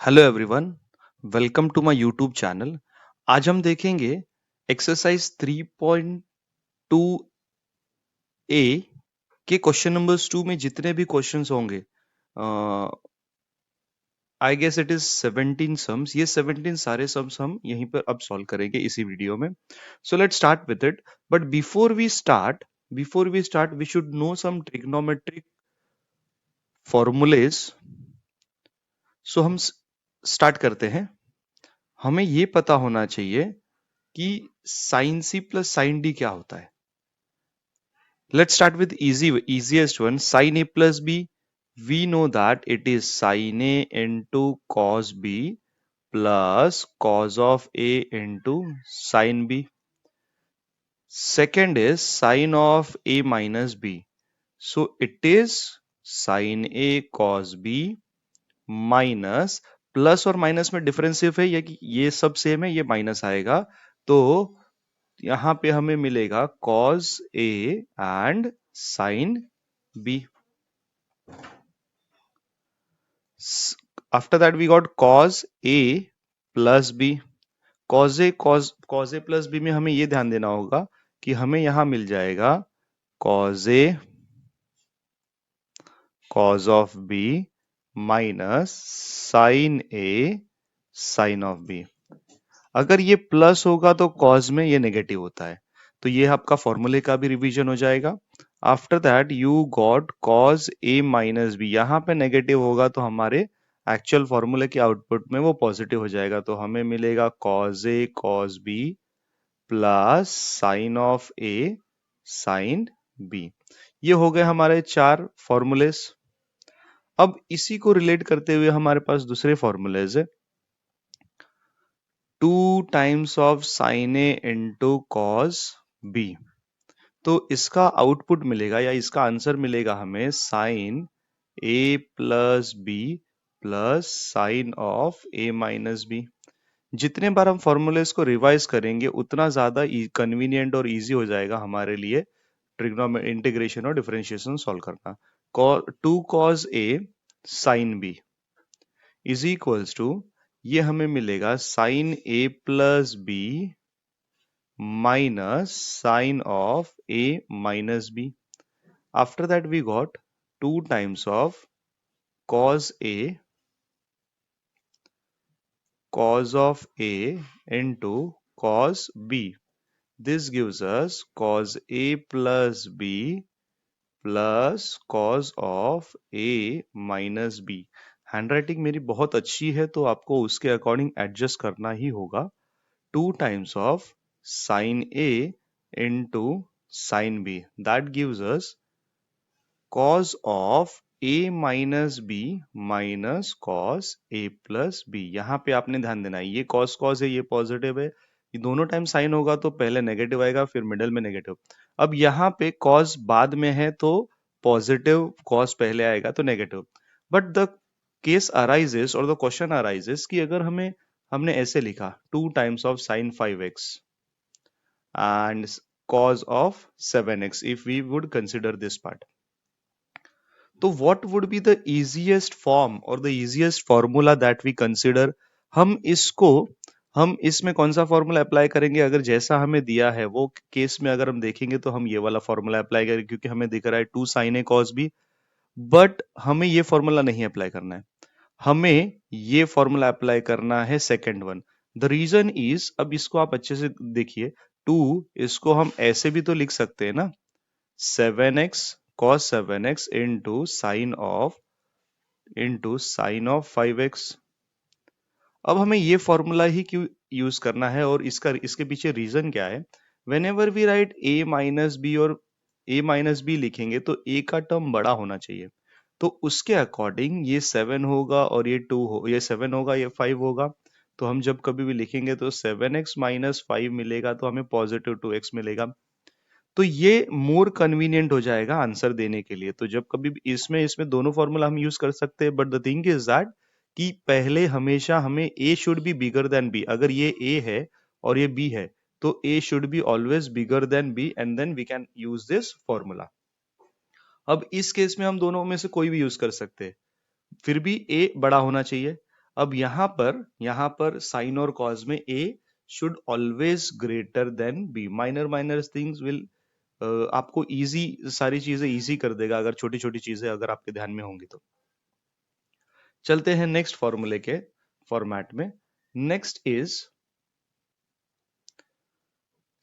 Hello everyone, welcome to my YouTube channel. आज हम देखेंगे एक्सरसाइज 3.2 ए के क्वेश्चन नंबर्स 2 में जितने भी क्वेश्चंस होंगे। I guess it is 17 sums. ये 17 सारे सम्स हम यहीं पर अब सॉल्व करेंगे इसी वीडियो में। So let's start with it. But before we start we should know some trigonometric formulas. So हम स्टार्ट करते हैं। हमें ये पता होना चाहिए कि sine C plus sine D क्या होता है। Let's start with easiest one, sin a plus b. We know that it is sin a into cos b plus cos of a into sin b. Second is sin of a minus b. So it is sin a cos b minus, plus और minus में difference सिर्फ है ये सब same है, ये minus आएगा तो यहां पे हमें मिलेगा cos A and sin B. After that we got cos A plus B. cos A plus B में हमें ये ध्यान देना होगा कि हमें यहां मिल जाएगा cos A cos of B minus sin A sin of B. अगर ये प्लस होगा तो कॉज में ये नेगेटिव होता है, तो ये आपका फॉर्मूले का भी रिवीजन हो जाएगा। After that you got cos A minus B, यहाँ पे नेगेटिव होगा तो हमारे एक्चुअल फॉर्मूले के आउटपुट में वो पॉजिटिव हो जाएगा, तो हमें मिलेगा cos A cos B plus sine of A sine B. ये हो गए हमारे चार फॉर्मूलेस। अब इसी को रिलेट करते हुए हमारे पास दूसरे फॉर्मूलेज है। 2 times of sine A into cos B. तो इसका आउटपुट मिलेगा या इसका आंसर मिलेगा हमें sine A plus B plus sine of A minus B. जितने बार हम फॉर्मूलेस को रिवाइज करेंगे उतना ज्यादा कन्वीनियंट और इजी हो जाएगा हमारे लिए ट्रिग्नोमेट्री इंटीग्रेशन और डिफरेंशिएशन सॉल्व करना। 2 cos A sine B is equals to, ये हमें मिलेगा sine A plus B minus sine of A minus B. After that we got 2 times of cos A cos of A into cos B. This gives us cos A plus B plus cos of A minus B. Handwriting मेरी बहुत अच्छी है तो आपको उसके according adjust करना ही होगा। 2 times of sin A into sin B. That gives us cos of a minus B minus cos a plus B. यहाँ पे आपने ध्यान देना है, ये cos है, ये पॉजिटिव है, ये दोनों टाइम साइन होगा तो पहले नेगेटिव आएगा फिर मिडल में नेगेटिव। अब यहाँ पे cos बाद में है तो पॉजिटिव, cos पहले आएगा तो negative. But the case arises और द क्वेश्चन अराइजेस कि अगर हमने ऐसे लिखा 2 times of sign 5x and cos of 7x if we would consider this part. तो what would be the easiest form or the easiest formula that we consider? हम इसमें कौन सा फॉर्मूला अप्लाई करेंगे? अगर जैसा हमें दिया है वो केस में अगर हम देखेंगे तो हम ये वाला फॉर्मूला अप्लाई करेंगे, क्योंकि हमें दिख रहा है 2 sin a cos b। But हमें ये फॉर्मूला नहीं अप्लाई करना है, हमें ये फॉर्मूला अप्लाई करना है second one. The reason is, अब इसको आप अच्छे से देखिए, 2 इसको हम ऐसे भी तो लिख सकते हैं ना, 7x cos 7x into sign of 5x। अब हमें ये फॉर्मूला ही क्यों यूज करना है और इसके पीछे रीजन क्या है? Whenever we write a minus B और a माइनस बी लिखेंगे तो a का टर्म बड़ा होना चाहिए, तो उसके अकॉर्डिंग ये 7 होगा और ये 2 हो, ये 7 होगा ये 5 होगा। तो हम जब कभी भी लिखेंगे तो 7x माइनस 5 मिलेगा तो हमें पॉजिटिव 2x मिलेगा। तो ये मोर कन्वीनियंट हो जाएगा आंसर देने के लिए। तो जब कभी भी इसमें दोनों फॉर्मूला हम यूज कर सकते हैं, but the thing is that कि पहले हमेशा हमें a should be bigger than b। अगर ये a है और ये b है तो a should be always bigger than b and then we can use this formula. अब इस केस में हम दोनों में से कोई भी यूज कर सकते हैं, फिर भी a बड़ा होना चाहिए। अब यहाँ पर साइन और कॉज में A should always greater than B. Minor minor things will आपको इजी, सारी चीजें इजी कर देगा अगर छोटी छोटी चीजें अगर आपके ध्यान में होंगी तो। चलते हैं नेक्स्ट फॉर्मूले के फॉर्मेट में। Next is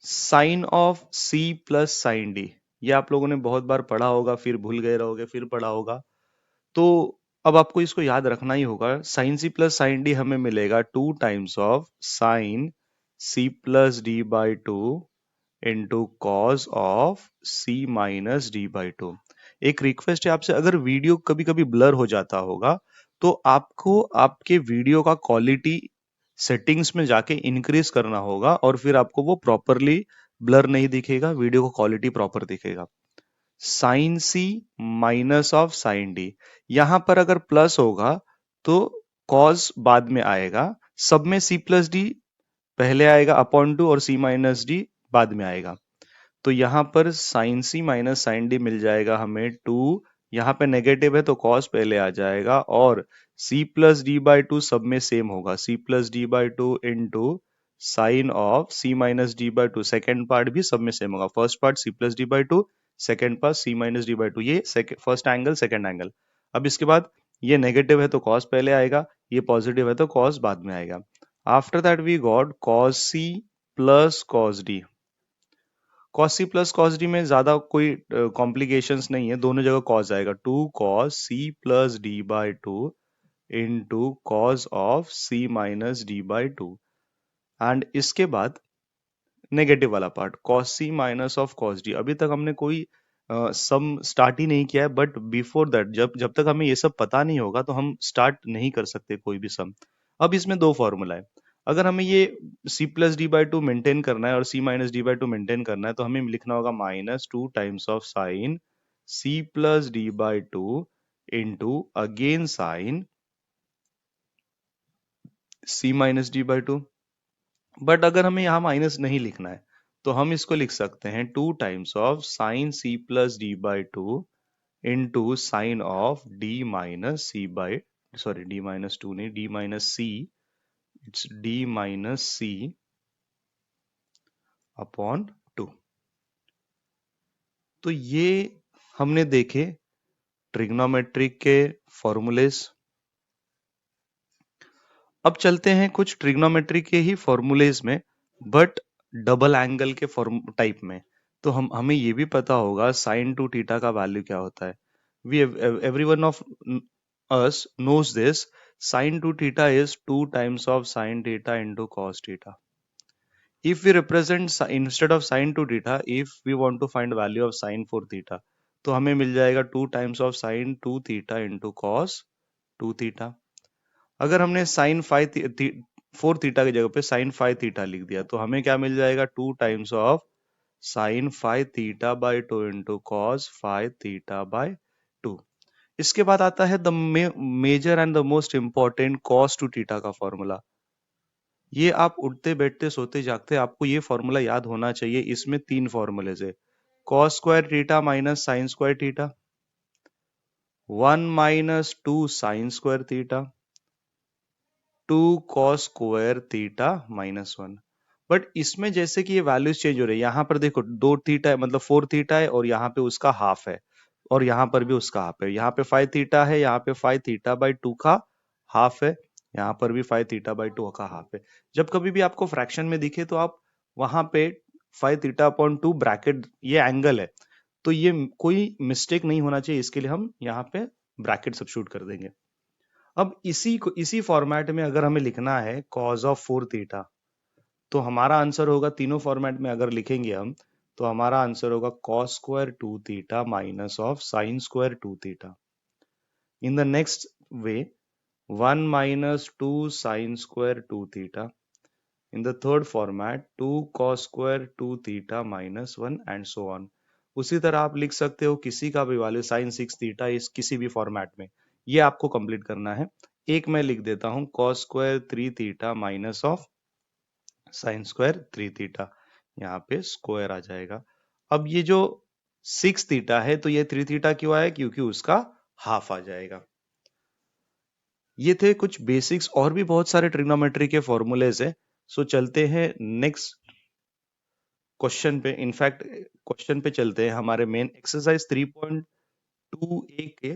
sine of C plus sine D. ये आप लोगों ने बहुत बार पढ़ा होगा, फिर भूल गए रहोगे, फिर पढ़ा होगा, तो अब आपको इसको याद रखना ही होगा। Sine C plus sine D हमें मिलेगा 2 times of sine C plus D by 2 into cos of C minus D by 2। एक रिक्वेस्ट है आपसे, अगर वीडियो कभी कभी ब्लर हो जाता होगा तो आपको आपके वीडियो का क्वालिटी सेटिंग्स में जाके इंक्रीज करना होगा और फिर आपको वो प्रॉपरली ब्लर नहीं दिखेगा, वीडियो का क्वालिटी प्रॉपर दिखेगा। Sine C minus of sine D, यहां पर अगर प्लस होगा तो कॉस बाद में आएगा, सब में सी प्लस डी पहले आएगा अपॉन टू और सी माइनस डी बाद में आएगा। तो यहां पर sign C minus sign D मिल जाएगा हमें 2। यहाँ पे नेगेटिव है तो कॉस पहले आ जाएगा और C plus D by two सब में सेम होगा, C plus D by two into sine of C minus D by two. Second part भी सब में सेम होगा, first part C plus D by two, second part C minus D by two. ये first angle second angle. अब इसके बाद ये negative है तो कॉस पहले आएगा, ये पॉजिटिव है तो कॉस बाद में आएगा। After that we got cos C plus cos D. Cos C plus cos D में ज्यादा कोई कॉम्प्लिकेशंस नहीं है, दोनों जगह कॉस आएगा। 2 cos C plus D by two into cos of C minus D by two. And इसके बाद नेगेटिव वाला part cos C minus of cos D. अभी तक हमने कोई सम स्टार्ट ही नहीं किया है, बट बिफोर दैट जब जब तक हमें ये सब पता नहीं होगा तो हम स्टार्ट नहीं कर सकते कोई भी सम। अब इसमें दो फॉर्मूला है, अगर हमें ये C plus D by two maintain करना है और C minus D by two maintain करना है तो हमें लिखना होगा -2 times of sine C plus D by two into again sine C minus D by two. But अगर हमें यहाँ माइनस नहीं लिखना है तो हम इसको लिख सकते हैं 2 times of sine C plus D by two into sine of D minus C by, sorry D minus two नहीं, D minus C, it's D minus C upon 2। तो ये हमने देखे ट्रिग्नोमेट्रिक के फॉर्मूलेस। अब चलते हैं कुछ ट्रिग्नोमेट्री के ही फॉर्मूलेज में, बट डबल एंगल के फॉर्म टाइप में। तो हमें ये भी पता होगा साइन टू थीटा का वैल्यू क्या होता है। We everyone of us knows this, sine two theta is 2 times of sine theta into cos theta. If we represent instead of sin 2 theta, if we want to find value of sin 4 theta, तो हमें मिल जाएगा 2 times of sin 2 theta into cos 2 theta। अगर हमने sin 4 theta की जगह पे sin 5 theta लिख दिया तो हमें क्या मिल जाएगा 2 times of sin 5 theta by 2 into cos 5 theta by 2। इसके बाद आता है the major and the most important cos 2 theta का फॉर्मूला। ये आप उठते बैठते सोते जागते आपको ये फॉर्मूला याद होना चाहिए। इसमें 3 फॉर्मूले है, cos square theta minus sine square theta, 1 minus 2 sine square theta, 2 cos square theta minus 1। But इसमें जैसे कि ये वैल्यूज चेंज हो रही है, यहाँ पर देखो 2 थीटा है, मतलब 4 थीटा है और यहाँ पे उसका हाफ है और यहाँ पर भी उसका हाफ है। यहाँ पे 5 थीटा है, यहाँ पे 5 थीटा बाई 2 का हाफ है, यहाँ पर भी 5 थीटा बाई 2 का हाफ है। जब कभी भी आपको फ्रैक्शन में दिखे तो आप वहां पे 5 थीटा अपॉन 2 ब्रैकेट, ये एंगल है तो ये कोई मिस्टेक नहीं होना चाहिए, इसके लिए हम यहाँ पे ब्रैकेट सब्स्टिट्यूट कर देंगे। अब इसी फॉर्मेट में अगर हमें लिखना है कॉज ऑफ 4 थीटा तो हमारा आंसर होगा, तीनों फॉर्मेट में अगर लिखेंगे हम तो हमारा आंसर होगा cos square 2 theta minus of sine square 2 theta. In the next way 1 minus 2 sin square 2 theta. In the third format 2 cos square 2 theta minus 1 and so on. उसी तरह आप लिख सकते हो किसी का भी वैल्यू sin 6 थीटा इस किसी भी फॉर्मेट में, ये आपको कंप्लीट करना है। एक मैं लिख देता हूं cos square 3 theta minus of sin square 3 theta, यहाँ पे स्क्वायर आ जाएगा। अब ये जो 6 थीटा है तो ये 3 थीटा क्यों आया, क्योंकि उसका हाफ आ जाएगा। ये थे कुछ बेसिक्स, और भी बहुत सारे ट्रिग्नोमेट्री के फॉर्मूलेज है। सो चलते हैं नेक्स्ट क्वेश्चन पे। इनफैक्ट क्वेश्चन पे चलते हैं, हमारे मेन एक्सरसाइज 3.2a के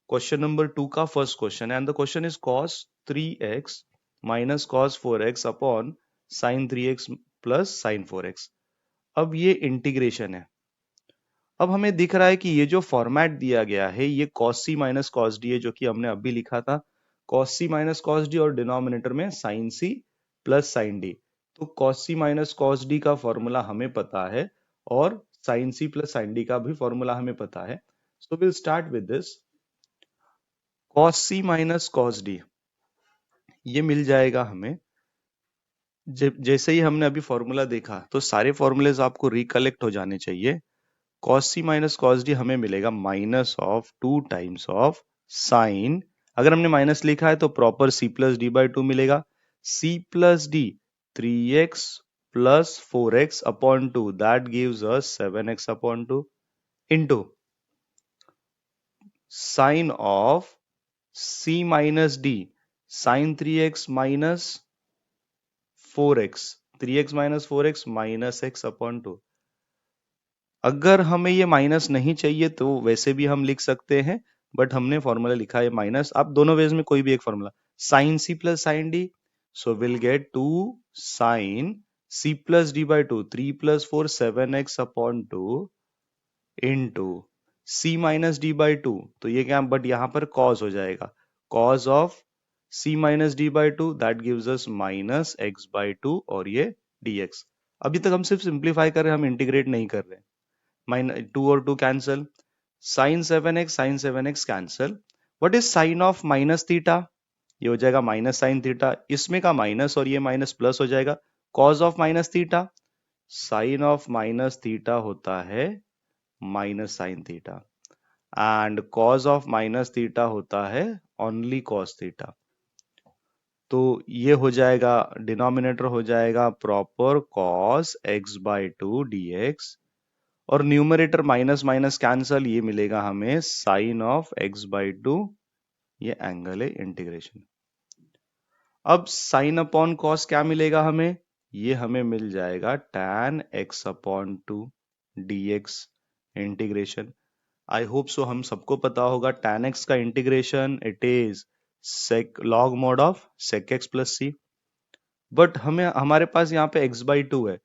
क्वेश्चन नंबर 2 का फर्स्ट क्वेश्चन है, and the question is cos 3x minus cos 4x upon sin 3x plus sin 4x। अब ये इंटीग्रेशन है। अब हमें दिख रहा है कि ये जो फॉर्मेट दिया गया है ये cos c minus cos d है, जो कि हमने अभी लिखा था। cos c minus cos d और डिनोमिनेटर में sin c plus sin d। तो cos c minus cos d का फॉर्मूला हमें पता है, और sin c plus sin d का भी फॉर्मूला हमें पता है। So will start with this. cos c minus cos d ये मिल जाएगा हमें। जैसे ही हमने अभी फॉर्मूला देखा तो सारे फॉर्मूलेज आपको रिकलेक्ट हो जाने चाहिए। cos c minus cos d हमें मिलेगा minus of 2 times of sine. अगर हमने माइनस लिखा है तो proper c plus D by two मिलेगा। c plus D 3x plus 4x upon two, that gives us 7x upon two, into sine of c minus D sine 3x minus 4x, 3x minus 4x minus x upon two. अगर हमें ये minus नहीं चाहिए तो वैसे भी हम लिख सकते हैं, बट हमने फॉर्मूला लिखा है माइनस। आप दोनों वेज में कोई भी एक formula, sine C plus sine D, so will get 2 sine C plus D by two, 3 plus 4 7x upon two, into C minus D by two. तो ये क्या, बट यहां पर कॉस हो जाएगा, cos of C minus D by two, that gives us minus X by two, और ये dx। अभी तक हम सिर्फ सिंप्लीफाई कर रहे हैं, हम इंटीग्रेट नहीं कर रहे हैं। माइनस 2 और 2 cancel, sign seven x cancel. What is sine of minus theta? ये हो जाएगा माइनस साइन थीटा, इसमें का माइनस और ये माइनस प्लस हो जाएगा। Cos of minus theta, sine of minus theta होता है minus sine theta, and cos of minus theta होता है ओनली कॉस थीटा। तो ये हो जाएगा, डिनोमिनेटर हो जाएगा proper cos X by two D X, और न्यूमरेटर माइनस माइनस कैंसल, ये मिलेगा हमें sine of X by two, ये एंगल है इंटीग्रेशन। अब साइन अपॉन कॉस क्या मिलेगा हमें? ये हमें मिल जाएगा tan x upon two D X integration. I hope so हम सबको पता होगा tan x का integration it is sec log mod of sec x plus C. But हमें हमारे पास यहाँ पे x बाई टू है,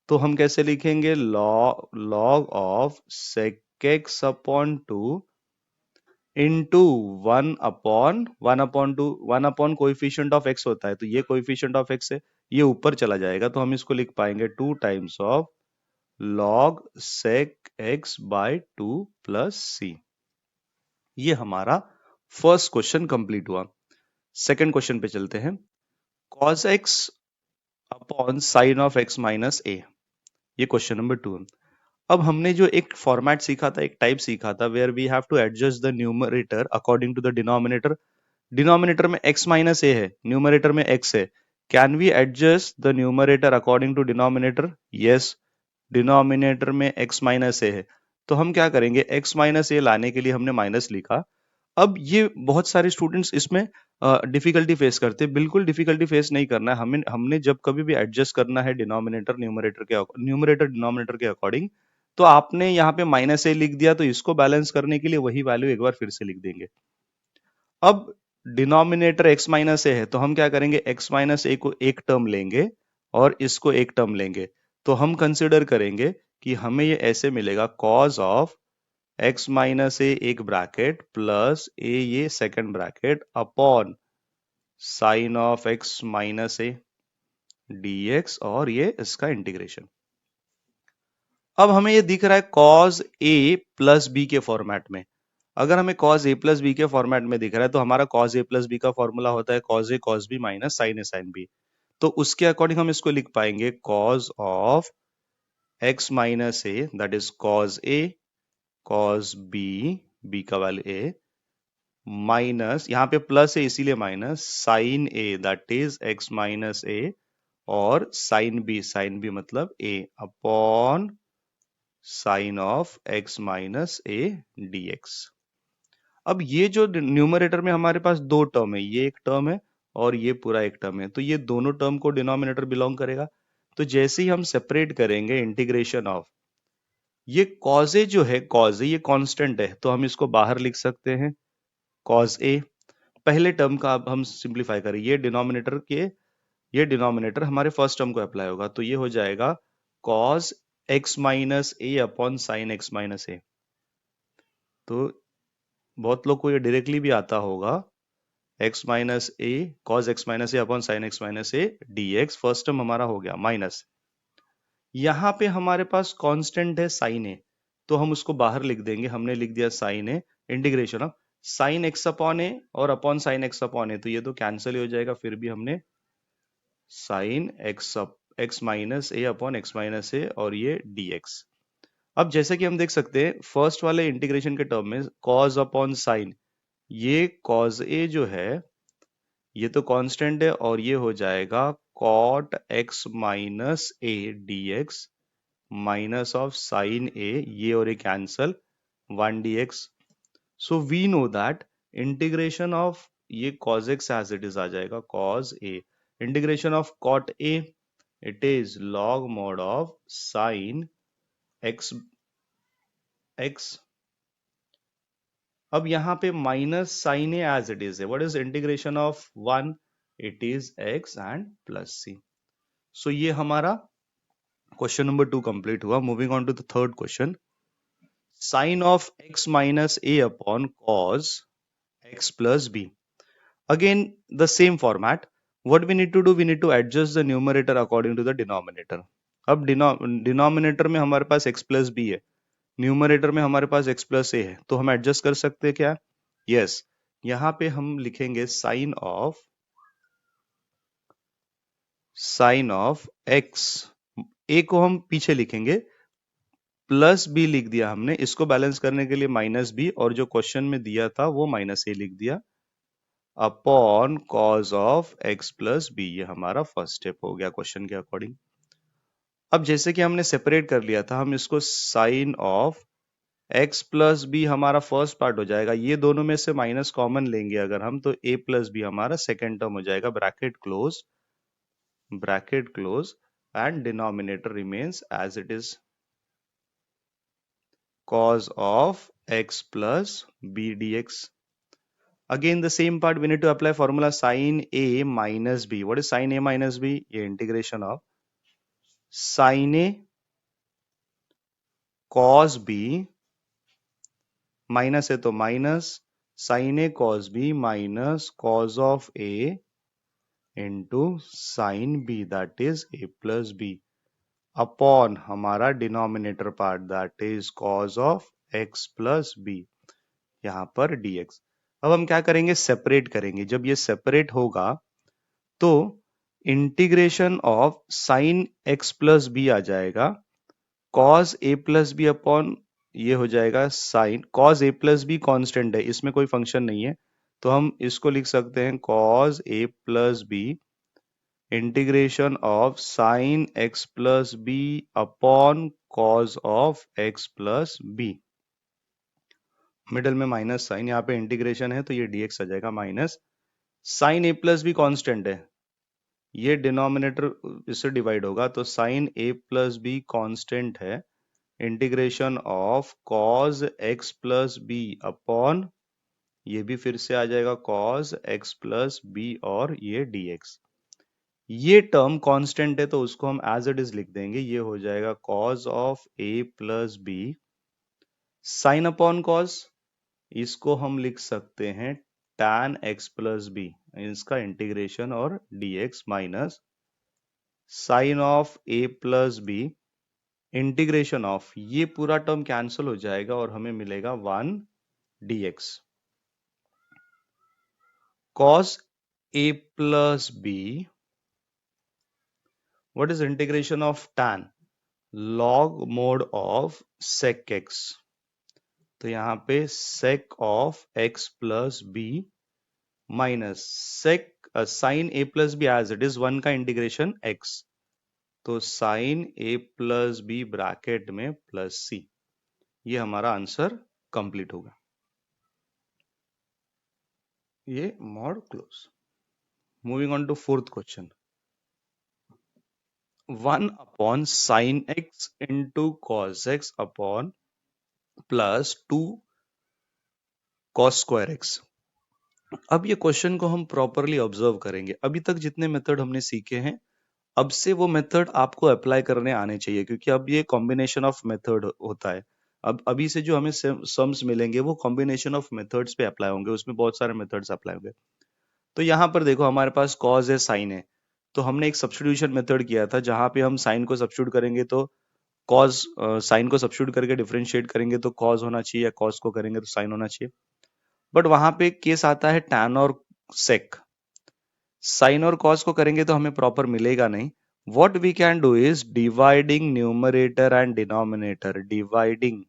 तो हम कैसे लिखेंगे? Log of sec x upon two into one upon coefficient of x होता है, तो ये कोइफिशिएंट ऑफ x है, ये ऊपर चला जाएगा, तो हम इसको लिख पाएंगे 2 times of log sec x by two plus C. ये हमारा फर्स्ट क्वेश्चन कंप्लीट हुआ। सेकंड क्वेश्चन पे चलते हैं। cos x upon sine of x minus a, ये क्वेश्चन नंबर 2 है। अब हमने जो एक फॉर्मेट सीखा था, एक टाइप सीखा था, where we have to adjust the numerator according to the denominator. Denominator में x माइनस ए है, न्यूमरेटर में x है। Can we adjust the numerator according to denominator? Yes, denominator में x माइनस ए है, तो हम क्या करेंगे, x माइनस ए लाने के लिए हमने माइनस लिखा। अब ये बहुत सारे स्टूडेंट्स इसमें डिफिकल्टी फेस करते हैं। बिल्कुल डिफिकल्टी फेस नहीं करना है, हमें हमने जब कभी भी एडजस्ट करना है डिनोमिनेटर न्यूमरेटर डिनोमिनेटर के अकॉर्डिंग, तो आपने यहाँ पे माइनस ए लिख दिया, तो इसको बैलेंस करने के लिए वही वैल्यू एक बार फिर से लिख देंगे। अब डिनोमिनेटर x माइनस ए है, तो हम क्या करेंगे, x माइनस ए को एक टर्म लेंगे और इसको एक टर्म लेंगे, तो हम कंसिडर करेंगे कि हमें ये ऐसे मिलेगा, कॉज ऑफ x माइनस ए एक ब्रैकेट प्लस ए ये second bracket upon sine of x minus A dx, और ये इसका इंटीग्रेशन। अब हमें ये दिख रहा है cos a प्लस बी के फॉर्मेट में। अगर हमें cos a प्लस बी के फॉर्मेट में दिख रहा है, तो हमारा cos a प्लस बी का फॉर्मूला होता है cos a cos b minus sin a sin b। तो उसके अकॉर्डिंग हम इसको लिख पाएंगे, cos of x minus A, that is cos a cos b, b का वैल्यू a, माइनस यहाँ पे प्लस है इसीलिए minus sine A, that is x minus A, और साइन बी मतलब a upon sine of x minus A dx। अब ये जो न्यूमरेटर में हमारे पास दो टर्म है, ये एक टर्म है और ये पूरा एक टर्म है, तो ये दोनों टर्म को डिनोमिनेटर बिलोंग करेगा। तो जैसे ही हम सेपरेट करेंगे इंटीग्रेशन ऑफ ये कॉज ए जो है, कॉज ए ये कांस्टेंट है, तो हम इसको बाहर लिख सकते हैं कॉज ए। पहले टर्म का अब हम सिंप्लीफाई करें, ये डिनोमिनेटर हमारे फर्स्ट टर्म को अप्लाई होगा, तो ये हो जाएगा cos x minus A upon sine x minus ए। तो बहुत लोग को ये डायरेक्टली भी आता होगा, x minus A cos x minus A upon sine x minus A D x. First term हमारा हो गया माइनस, यहाँ पे हमारे पास कांस्टेंट है साइन ए, तो हम उसको बाहर लिख देंगे, हमने लिख दिया sine A integration of sine X upon A और upon sine X upon A, तो ये तो कैंसिल हो जाएगा, फिर भी हमने sine X X minus A upon X minus A और ये dx। अब जैसे कि हम देख सकते हैं फर्स्ट वाले इंटीग्रेशन के टर्म में कॉज अपॉन साइन, ये कॉज ए जो है ये तो कांस्टेंट है और ये हो जाएगा cot X minus A dx minus of sine A, ये और ये cancel 1 dx। So we know that integration of ये cos x as it is आ जाएगा cos a, integration of cot a it is log mod of sin x x। अब यहाँ पे minus sine A as it is है, what is integration of 1, it is x and plus c। So ये हमारा question number 2 complete हुआ। Moving on to the third question, sine of x minus a upon cos x plus b। Again, the same format. What we need to do, we need to adjust the numerator according to the denominator. अब denominator में हमारे पास x plus B है, numerator में हमारे पास x plus ए है, तो हम adjust कर सकते हैं क्या? यस, यहाँ पे हम लिखेंगे साइन ऑफ x, a को हम पीछे लिखेंगे, प्लस बी लिख दिया हमने, इसको बैलेंस करने के लिए माइनस बी, और जो क्वेश्चन में दिया था वो माइनस ए लिख दिया, upon cos of x plus B. ये हमारा फर्स्ट स्टेप हो गया क्वेश्चन के अकॉर्डिंग। अब जैसे कि हमने सेपरेट कर लिया था, हम इसको sine of x plus B हमारा फर्स्ट पार्ट हो जाएगा, ये दोनों में से माइनस कॉमन लेंगे अगर हम, तो a प्लस बी हमारा सेकेंड टर्म हो जाएगा, bracket close and denominator remains as it is, cos of x plus b dx। Again, the same part we need to apply formula sin a minus b. What is sin a minus b? ये integration of sin a cos b minus है तो minus sin a cos b minus cos of a into sin b, that is a plus b, upon हमारा denominator part that is cos of x plus b, यहाँ पर dx। अब हम क्या करेंगे, separate करेंगे। जब ये सेपरेट होगा तो integration of sine X plus B आ जाएगा, cos A plus B upon ये हो जाएगा sine, cos A plus B constant है, इसमें कोई फंक्शन नहीं है, तो हम इसको लिख सकते हैं cos A plus B integration of sine X plus B upon cos of X plus B. Middle में माइनस साइन, यहाँ पे इंटीग्रेशन है तो ये dx आ जाएगा, minus sine A plus B constant है, ये डिनोमिनेटर इससे डिवाइड होगा, तो sine A plus B constant है, integration of cos X plus B upon ये भी फिर से आ जाएगा कॉस एक्स प्लस बी और ये dx। ये टर्म कांस्टेंट है तो उसको हम एज इट इज लिख देंगे, ये हो जाएगा cos of A plus B sine upon cos, इसको हम लिख सकते हैं tan x प्लस बी, इसका इंटीग्रेशन और dx minus sine of a plus B integration of ये पूरा टर्म कैंसिल हो जाएगा और हमें मिलेगा 1 dx, cos a plus b, what is integration of tan, log mod of sec x, तो यहाँ पे sec of x plus B minus sec sine a plus b as it is 1 का integration x, तो sine a plus b bracket में plus c। ये हमारा answer complete होगा। ये mod close. Moving on to fourth question. 1 upon sin x into cos x upon plus 2 cos square x। अब ये question को हम प्रॉपरली ऑब्जर्व करेंगे। अभी तक जितने मेथड हमने सीखे हैं, अब से वो मेथड आपको अप्लाई करने आने चाहिए, क्योंकि अब ये कॉम्बिनेशन ऑफ मेथड होता है। अब अभी से जो हमें सम्स मिलेंगे वो कॉम्बिनेशन ऑफ मेथड्स पे अप्लाई होंगे, उसमें बहुत सारे मेथड्स अप्लाई होंगे। तो यहाँ पर देखो हमारे पास कॉज है, साइन है, तो हमने एक सब्स्टिट्यूशन मेथड किया था जहां पे हम साइन को सब्स्टिट्यूट करेंगे तो कॉज, साइन को सब्स्टिट्यूट करके डिफरेंशिएट करेंगे तो कॉज होना चाहिए, या कॉस को करेंगे तो साइन होना चाहिए। बट वहां पे केस आता है टैन और सेक। साइन और कॉस को करेंगे तो हमें प्रॉपर मिलेगा नहीं। What we can do is dividing numerator and denominator, dividing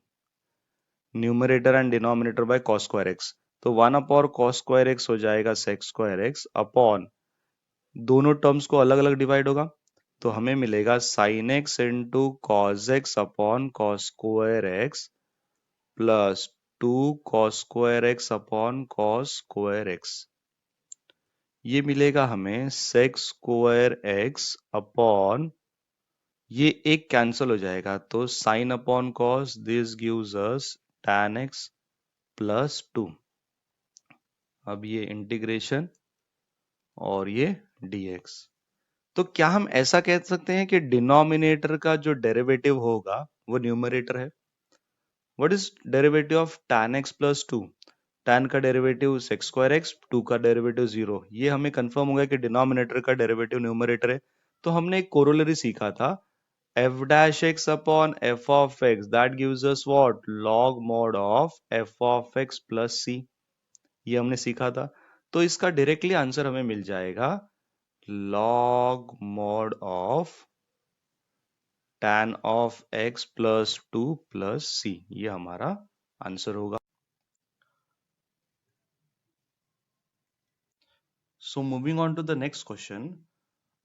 numerator and denominator by cos square x. तो 1 अपॉन cos स्क्वायर एक्स हो जाएगा sec स्क्वायर एक्स अपॉन, दोनों टर्म्स को अलग अलग डिवाइड होगा तो हमें मिलेगा sin x into cos x upon cos square x plus 2 cos square x upon cos square x. ये मिलेगा हमें sec स्क्वायर एक्स अपॉन, ये एक कैंसिल हो जाएगा तो sign upon cos, this gives us tan x plus 2। अब ये इंटीग्रेशन और ये dx। तो क्या हम ऐसा कह सकते हैं कि डिनोमिनेटर का जो डेरिवेटिव होगा वो न्यूमरेटर है? What is derivative of tan x plus 2? tan का डेरिवेटिव sec स्क्वायर एक्स, 2 का डेरिवेटिव 0। ये हमें कंफर्म हो गया कि डिनोमिनेटर का डेरिवेटिव न्यूमरेटर है। तो हमने एक कोरोलरी सीखा था, f dash x upon f of x, that gives us what? log mod of f of x plus c। ये हमने सीखा था। तो इसका डायरेक्टली आंसर हमें मिल जाएगा log mod of tan of x plus 2 plus c। ये हमारा आंसर होगा। So moving on to the next question.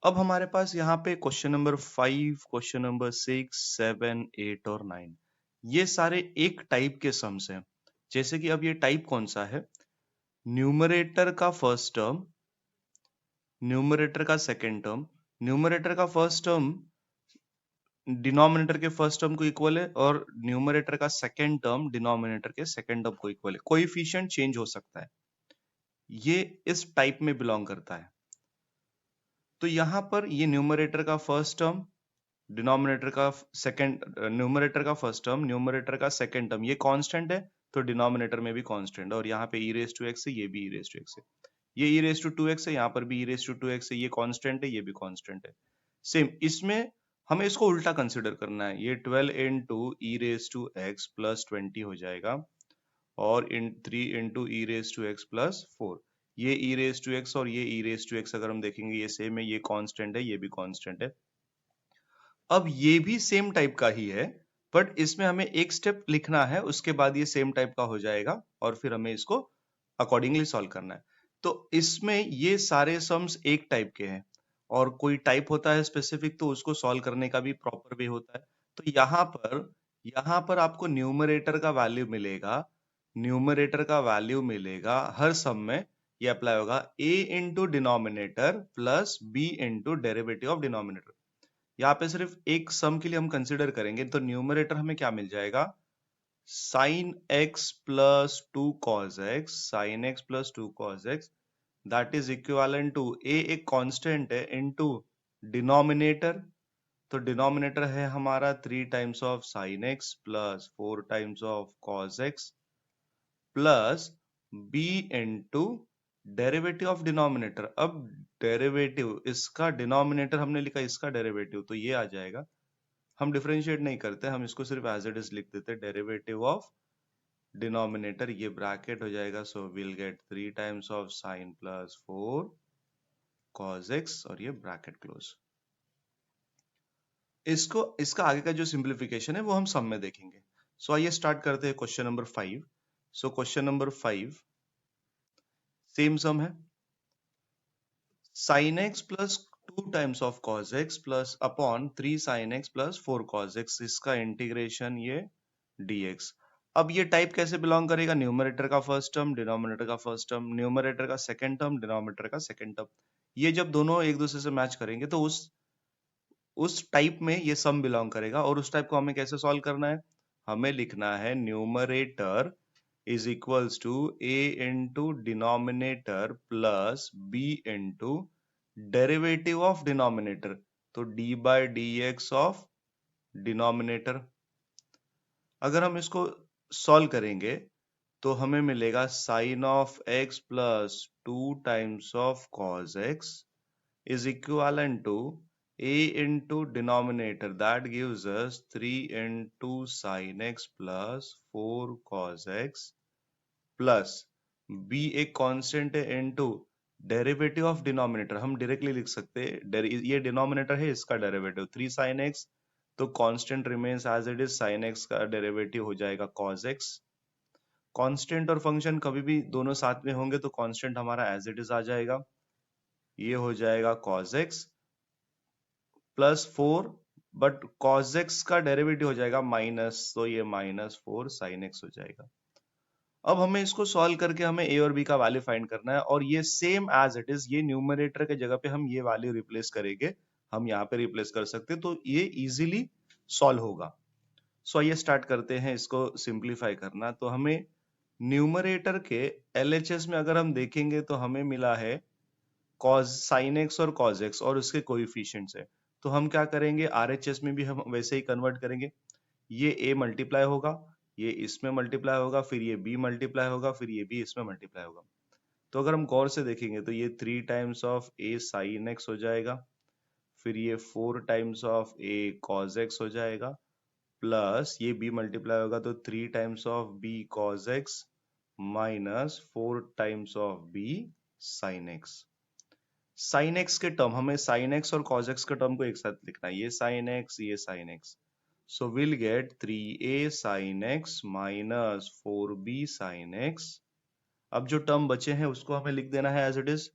अब हमारे पास यहाँ पे क्वेश्चन नंबर 5, क्वेश्चन नंबर 6, 7, 8 और 9, ये सारे एक टाइप के सम्स हैं। जैसे कि अब ये टाइप कौन सा है? न्यूमरेटर का फर्स्ट टर्म, न्यूमरेटर का सेकेंड टर्म, न्यूमरेटर का फर्स्ट टर्म डिनोमिनेटर के फर्स्ट टर्म को इक्वल है और न्यूमरेटर का सेकेंड टर्म डिनोमिनेटर के सेकेंड टर्म को इक्वल है। कोएफिशिएंट चेंज हो सकता है, ये इस टाइप में बिलोंग करता है। तो यहां पर ये न्यूमरेटर का फर्स्ट टर्म, डिनोमिनेटर का सेकेंड, न्यूमरेटर का फर्स्ट टर्म, न्यूमरेटर का सेकेंड टर्म, ये कांस्टेंट है तो डिनोमिनेटर में भी कांस्टेंट है। और यहाँ पे e रेज टू एक्स है, ये भी e रेज टू एक्स है, ये e रेज टू 2x है, यहाँ पर भी e रेज टू 2x है, ये कांस्टेंट है, ये भी कांस्टेंट है। सेम इसमें हमें इसको उल्टा कंसिडर करना है। ये 12 into e raise to x plus 20 हो जाएगा और 3 into e raise to x plus 4। ये ई रेज टू एक्स और ये ई रेज टू एक्स अगर हम देखेंगे ये सेम है, ये कांस्टेंट है, ये भी कांस्टेंट है। अब ये भी सेम टाइप का ही है, बट इसमें हमें एक स्टेप लिखना है, उसके बाद ये सेम टाइप का हो जाएगा और फिर हमें इसको अकॉर्डिंगली सॉल्व करना है। तो इसमें ये सारे सम्स एक टाइप के हैं और कोई टाइप होता है स्पेसिफिक तो उसको सॉल्व करने का भी प्रॉपर वे होता है। तो यहाँ पर आपको न्यूमरेटर का वैल्यू मिलेगा, न्यूमरेटर का वैल्यू मिलेगा हर सम में। ये अप्लाई होगा a into denominator plus b into derivative of denominator. यहाँ पे सिर्फ एक सम के लिए हम कंसिडर करेंगे तो न्यूमरेटर हमें क्या मिल जाएगा? Sine X plus 2 cos X, sine X plus 2 cos X, that is equivalent to a एक कांस्टेंट है इनटू डिनोमिनेटर। तो डिनोमिनेटर है हमारा 3 times of sine X plus 4 times of cos X plus b into derivative of denominator. अब derivative, इसका denominator हमने लिखा, इसका डेरिवेटिव तो ये आ जाएगा। हम डिफरेंशिएट नहीं करते, हम इसको सिर्फ एज इट इज लिख देते, डेरिवेटिव ऑफ डिनोमिनेटर, ये ब्रैकेट हो जाएगा। सो will gate 3 times of sign plus 4 cos x और ये ब्रैकेट क्लोज। इसको, इसका आगे का जो सिंप्लीफिकेशन है वो हम सम में देखेंगे। सो आइए स्टार्ट करते हैं question number 5। So question number 5 same sum है, sin x plus 2 times of cos x plus upon 3 sin x plus 4 cos x, इसका इंटीग्रेशन ये dx। अब ये टाइप कैसे बिलोंग करेगा, न्यूमरेटर का फर्स्ट टर्म, डिनोमिनेटर का फर्स्ट टर्म, न्यूमरेटर का सेकंड टर्म, डिनोमिनेटर का सेकंड टर्म। ये जब दोनों एक दूसरे से मैच करेंगे तो उस टाइप में ये सम बिलोंग करेगा। और उस टाइप को हमें कैसे सॉल्व करना है, हमें लिखना है numerator is equals to a into denominator plus b into derivative of denominator, तो d by d x of denominator. अगर हम इसको सॉल्व करेंगे तो हमें मिलेगा sine of x plus 2 times of cos x is equivalent to a into denominator, that gives us 3 into sin x plus 4 cos x plus b एक constant है into derivative of denominator, हम directly लिख सकते हैं, ये denominator है, इसका derivative 3 sin x, तो constant remains as it is, sin x का डेरिवेटिव हो जाएगा cos x। कांस्टेंट और फंक्शन कभी भी दोनों साथ में होंगे तो कांस्टेंट हमारा एज इट इज आ जाएगा, ये हो जाएगा cos x plus 4, but cos x का डेरिवेटिव हो जाएगा माइनस, तो ये -4 sin x हो जाएगा। अब हमें इसको सॉल्व करके हमें a और b का वैल्यू फाइंड करना है, और ये सेम एज इट इज, ये न्यूमरेटर के जगह पे हम ये वैल्यू रिप्लेस करेंगे, हम यहाँ पे रिप्लेस कर सकते हैं, तो ये इजीली सॉल्व होगा। सो आइए स्टार्ट करते हैं इसको सिंप्लीफाई करना। तो हमें न्यूमरेटर के LHS में अगर हम देखेंगे तो हमें मिला है cos sin x और cos x और उसके कोएफिशिएंट्स है, तो हम क्या करेंगे, RHS में भी हम वैसे ही कन्वर्ट करेंगे, ये a मल्टीप्लाई होगा, ये इसमें मल्टीप्लाई होगा, फिर ये b मल्टीप्लाई होगा, फिर ये b इसमें मल्टीप्लाई होगा। तो अगर हम गौर से देखेंगे तो ये 3 times of a sin x हो जाएगा, फिर ये 4 times of a cos x हो जाएगा, प्लस ये b मल्टीप्लाई होगा तो 3 times of b cos x minus 4 times of b sin x। Sine x के टर्म, हमें साइन एक्स और कॉस एक्स के टर्म को एक साथ लिखना है, ये साइन एक्स, ये sine x, so will gate 3a sine x minus 4b sine x. अब जो टर्म बचे हैं उसको हमें लिख देना है as it is,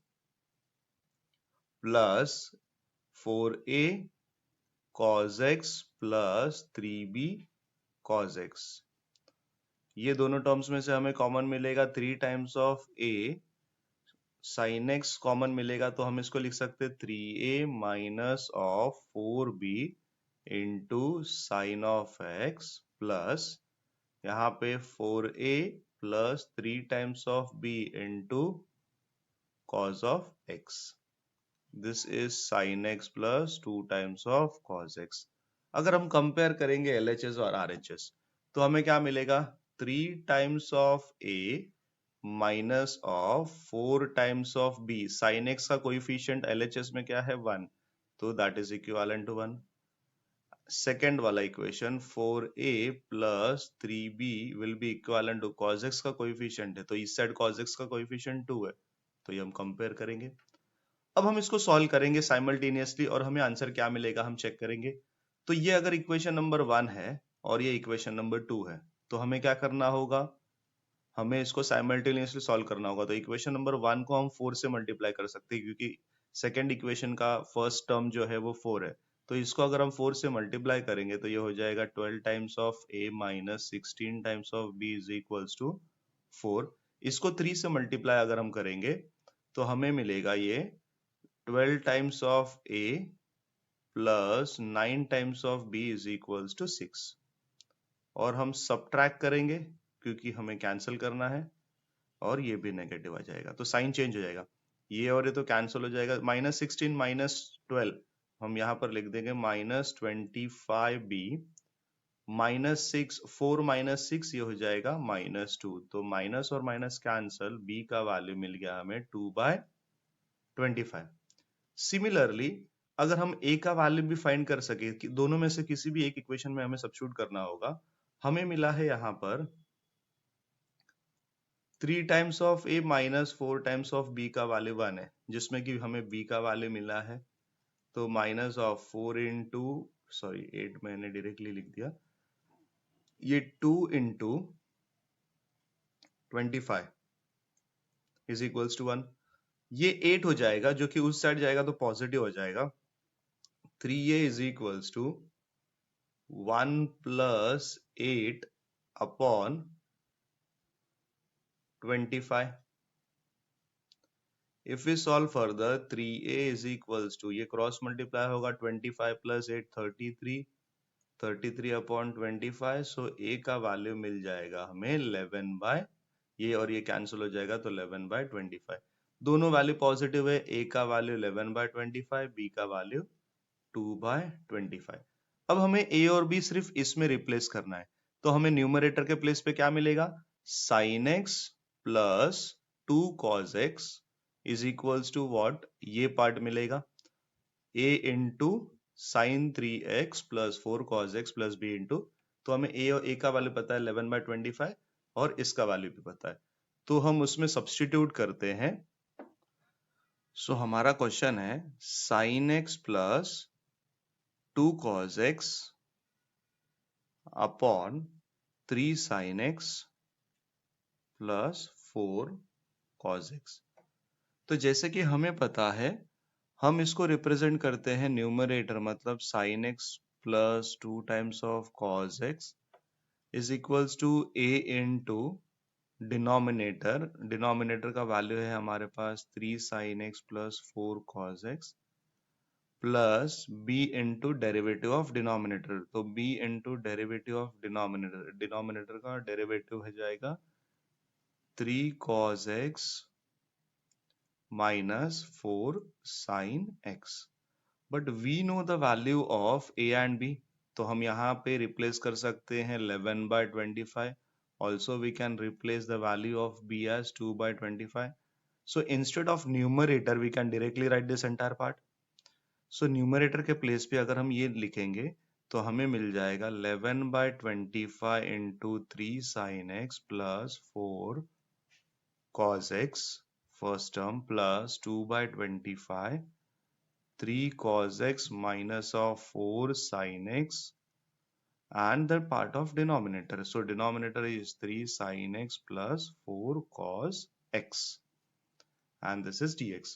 plus 4a cos x plus 3b cos x। ये दोनों टर्म्स में से हमें कॉमन मिलेगा 3 times of a, sine x common मिलेगा तो हम इसको लिख सकते हैं 3a minus of 4b into sine of x plus यहाँ पे 4a plus 3 times of b into cos of x। This is sine x plus 2 times of cos x। अगर हम कंपेयर करेंगे LHS और RHS तो हमें क्या मिलेगा, 3 times of a minus of 4 times of b, sine x का coefficient LHS में क्या है 1, तो that is equivalent to 1। Second वाला equation 4a plus 3b will be equivalent to cos x का कोएफिशिएंट है, तो इस साइड cos x का कोएफिशिएंट 2 है, तो ये हम कंपेयर करेंगे। अब हम इसको सॉल्व करेंगे साइमल्टेनियसली और हमें आंसर क्या मिलेगा हम चेक करेंगे। तो ये अगर इक्वेशन नंबर 1 है और ये इक्वेशन नंबर 2 है, तो हमें क्या करना होगा, हमें इसको साइमल्टेनियसली सॉल्व करना होगा। तो इक्वेशन नंबर 1 को हम 4 से मल्टीप्लाई कर सकते हैं, क्योंकि सेकेंड इक्वेशन का फर्स्ट टर्म जो है वो 4 है, तो इसको अगर हम 4 से मल्टीप्लाई करेंगे तो ये हो जाएगा 12 times of a minus 16 times of b is equals to 4। इसको 3 से मल्टीप्लाई अगर हम करेंगे तो हमें मिलेगा ये 12 times of a plus 9 times of b is equals to 6, और हम सब्ट्रैक्ट करेंगे क्योंकि हमें कैंसिल करना है, और ये भी नेगेटिव आ जाएगा, तो साइन चेंज हो जाएगा, ये और ये तो कैंसिल हो जाएगा, -16 -12 हम यहाँ पर लिख देंगे -25b -6, 4 -6 ये हो जाएगा -2, तो माइनस और माइनस कैंसल, b का वैल्यू मिल गया हमें 2/25। सिमिलरली अगर हम a का वैल्यू भी फाइंड कर सके कि दोनों में से किसी भी एक इक्वेशन में हमें सब्स्टिट्यूट करना होगा, हमें मिला है यहाँ पर 3 times of a minus 4 times of b का वैल्यू 1 है, जिसमें कि हमें b का वैल्यू मिला है, तो माइनस ऑफ 4 इंटू, सॉरी 8 मैंने डायरेक्टली लिख दिया, ये 2 इंटू 25 इज इक्वल्स टू 1, ये 8 हो जाएगा, जो कि उस साइड जाएगा तो पॉजिटिव हो जाएगा, 3a is equals to 1 plus 8 upon 25. If we solve further, 3a is equals to, ये क्रॉस मल्टीप्लाई होगा 25 प्लस 8 33 अपॉन 25. सो a का वैल्यू मिल जाएगा हमें 11 बाय, ये और ये कैंसिल हो जाएगा तो 11 बाय 25. दोनों वैल्यू पॉजिटिव है, a का वैल्यू 11 बाय 25, b का वैल्यू 2 बाय 25. अब हमें a और b सिर्फ इसमें रिप्लेस करना है, तो हमें न्यूमरेटर के प्लेस पे क्या मिलेगा, sin x plus 2 cos x is equals to what, ये पार्ट मिलेगा a into sine 3x plus 4 cos x plus b into, तो हमें a और a का वैल्यू पता है 11 बाय 25 और इसका वैल्यू भी पता है, तो हम उसमें सब्स्टिट्यूट करते हैं. सो हमारा क्वेश्चन है sine x plus 2 cos x upon 3 sin x plus 4 cos x. तो जैसे कि हमें पता है, हम इसको रिप्रेजेंट करते हैं न्यूमरेटर मतलब sin x plus 2 times of cos x is equals to a into denominator, denominator का वैल्यू है हमारे पास 3 sin x plus 4 cos x plus b into derivative of denominator, तो b into derivative of denominator, denominator का derivative हो जाएगा 3 cos x minus 4 sin x. But we know the value of a and b, तो हम यहाँ पे replace कर सकते हैं 11 by 25. Also we can replace the value of b as 2 by 25. So instead of numerator we can directly write this entire part. So numerator के place पे अगर हम ये लिखेंगे तो हमें मिल जाएगा 11 by 25 into 3 sin x plus 4 cos x first term plus 2 by 25 3 cos x minus of 4 sin x and the part of denominator. So denominator is 3 sin x plus 4 cos x and this is dx.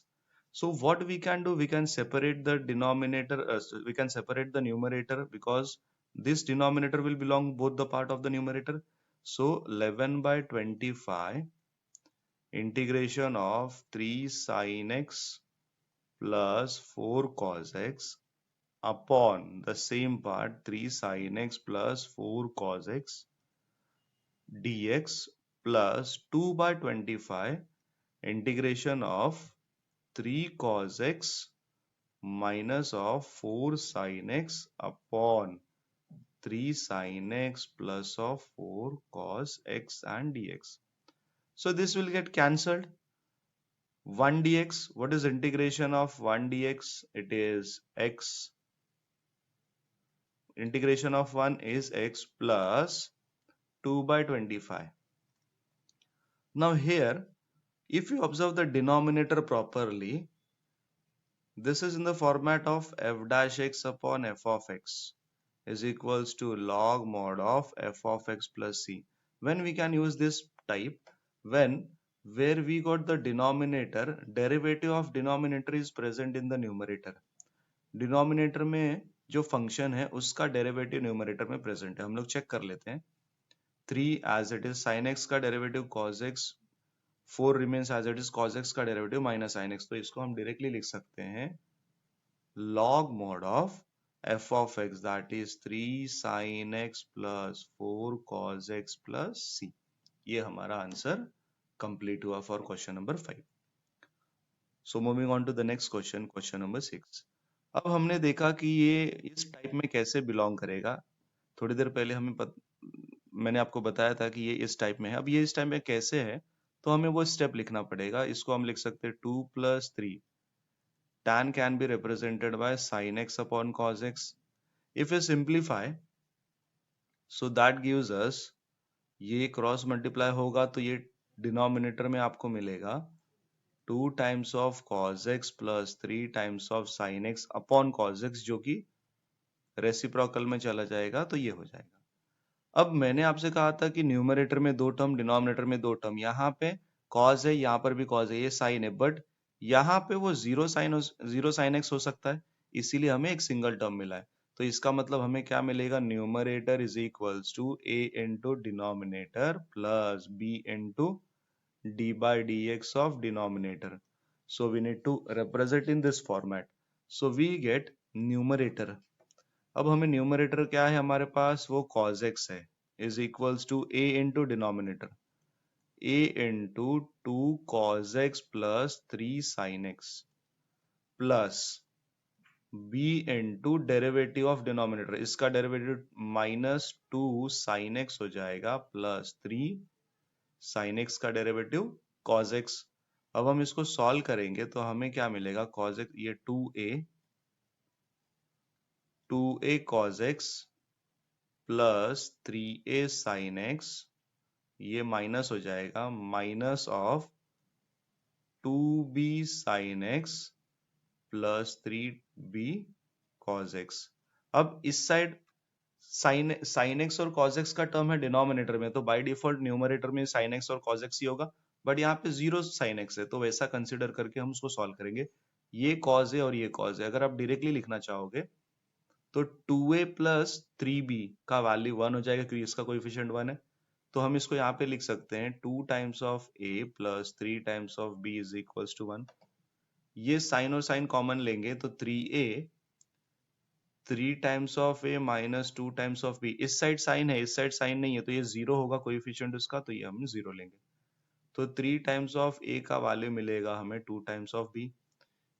So what we can do, we can separate the denominator, we can separate the numerator because this denominator will belong both the part of the numerator. So 11 by 25 integration of 3 sin x plus 4 cos x upon the same part 3 sin x plus 4 cos x dx plus 2 by 25 integration of 3 cos x minus of 4 sin x upon 3 sin x plus of 4 cos x and dx. So this will get cancelled. 1 dx, what is integration of 1 dx? It is x, integration of 1 is x plus 2 by 25. Now here, if you observe the denominator properly, this is in the format of f dash x upon f of x is equals to log mod of f of x plus c. When we can use this type? When where we got the denominator, derivative of denominator is present in the numerator. Denominator में जो function है उसका derivative numerator में present है. हम लोग check कर लेते हैं. 3 as it is sin x का derivative cos x, 4 remains as it is cos x का डेरिवेटिव माइनस sin x. तो इसको हम डायरेक्टली लिख सकते हैं log mod of f of x that is 3 sin x plus 4 cos x plus c. ये हमारा आंसर कंप्लीट हुआ for question number 5. So moving on to the next question, question number 6. अब हमने देखा कि ये इस टाइप में कैसे बिलोंग करेगा. थोड़ी देर पहले मैंने आपको बताया था कि ये इस टाइप में है. अब ये इस टाइप में कैसे है, तो हमें वो स्टेप लिखना पड़ेगा. इसको हम लिख सकते हैं 2 plus 3 tan can be represented by sin x upon cos x. If we simplify, so that gives us, ये क्रॉस मल्टीप्लाई होगा तो ये डिनोमिनेटर में आपको मिलेगा 2 times of cos x plus 3 times of sin x upon cos x, जो कि reciprocal में चला जाएगा तो ये हो जाएगा. अब मैंने आपसे कहा था कि न्यूमरेटर में 2 टर्म, डिनोमिनेटर में 2 टर्म. यहाँ पे cos है, यहाँ पर भी cos है, ये sin है, बट यहाँ पे वो जीरो sin x हो सकता है, इसीलिए हमें एक सिंगल टर्म मिला है. तो इसका मतलब हमें क्या मिलेगा, numerator is equals to a into denominator plus b into d by dx of denominator. So we need to represent in this format. So we get numerator. अब हमें न्यूमरेटर क्या है हमारे पास, वो cos x है, is equals to a into denominator, a into 2 cos x plus 3 sin x plus b into derivative of denominator, इसका derivative minus 2 sin x हो जाएगा प्लस 3 sin x का डेरिवेटिव cos x। अब हम इसको solve करेंगे तो हमें क्या मिलेगा, cos x, ये 2a cos x plus 3a sin x, ये माइनस हो जाएगा minus of 2b sin x plus 3b cos x। अब इस साइड साइन एक्स और cos x का टर्म है डिनोमिनेटर में, तो बाय डिफॉल्ट न्यूमरेटर में sin x और cos x ही होगा, बट यहाँ पे 0 sin x है, तो वैसा कंसिडर करके हम उसको सॉल्व करेंगे। ये cos है और ये cos है। अगर आप डायरेक्टली लिखना चाहोगे तो 2a प्लस 3b का वैल्यू 1 हो जाएगा, क्योंकि इसका कोएफिशिएंट 1 है। तो हम इसको यहाँ पे लिख सकते हैं 2 times of a plus 3 times of b is equals to 1। ये साइन और साइन कॉमन लेंगे तो 3a 3 times of a minus 2 times of b, इस साइड साइन है, इस साइड साइन नहीं है, तो ये 0 होगा कोएफिशिएंट उसका, तो ये हम 0 लेंगे। तो 3 टाइम्स ऑफ a का वैल्यू मिलेगा हमें 2 टाइम्स ऑफ b।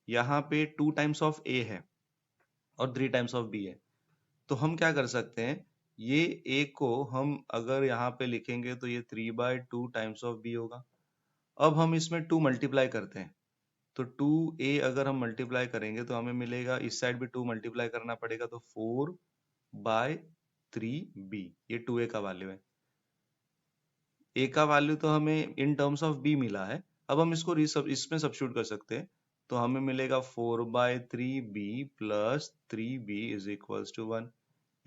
यहाँ पे 2 टाइम्स ऑफ a है और 3 टाइम्स ऑफ b है, तो हम क्या कर सकते हैं, ये a को हम अगर यहाँ पे लिखेंगे तो ये 3/2 टाइम्स ऑफ b होगा। अब हम इसमें 2 मल्टीप्लाई करते हैं, तो 2a अगर हम मल्टीप्लाई करेंगे तो हमें मिलेगा, इस साइड भी 2 मल्टीप्लाई करना पड़ेगा, तो 4/3b, ये 2a का वैल्यू है। a का वैल्यू तो हमें इन टर्म्स ऑफ b मिला है, अब हम इसको इसमें सब्स्टिट्यूट कर सकते हैं, तो हमें मिलेगा 4/3b plus 3b is equals to 1।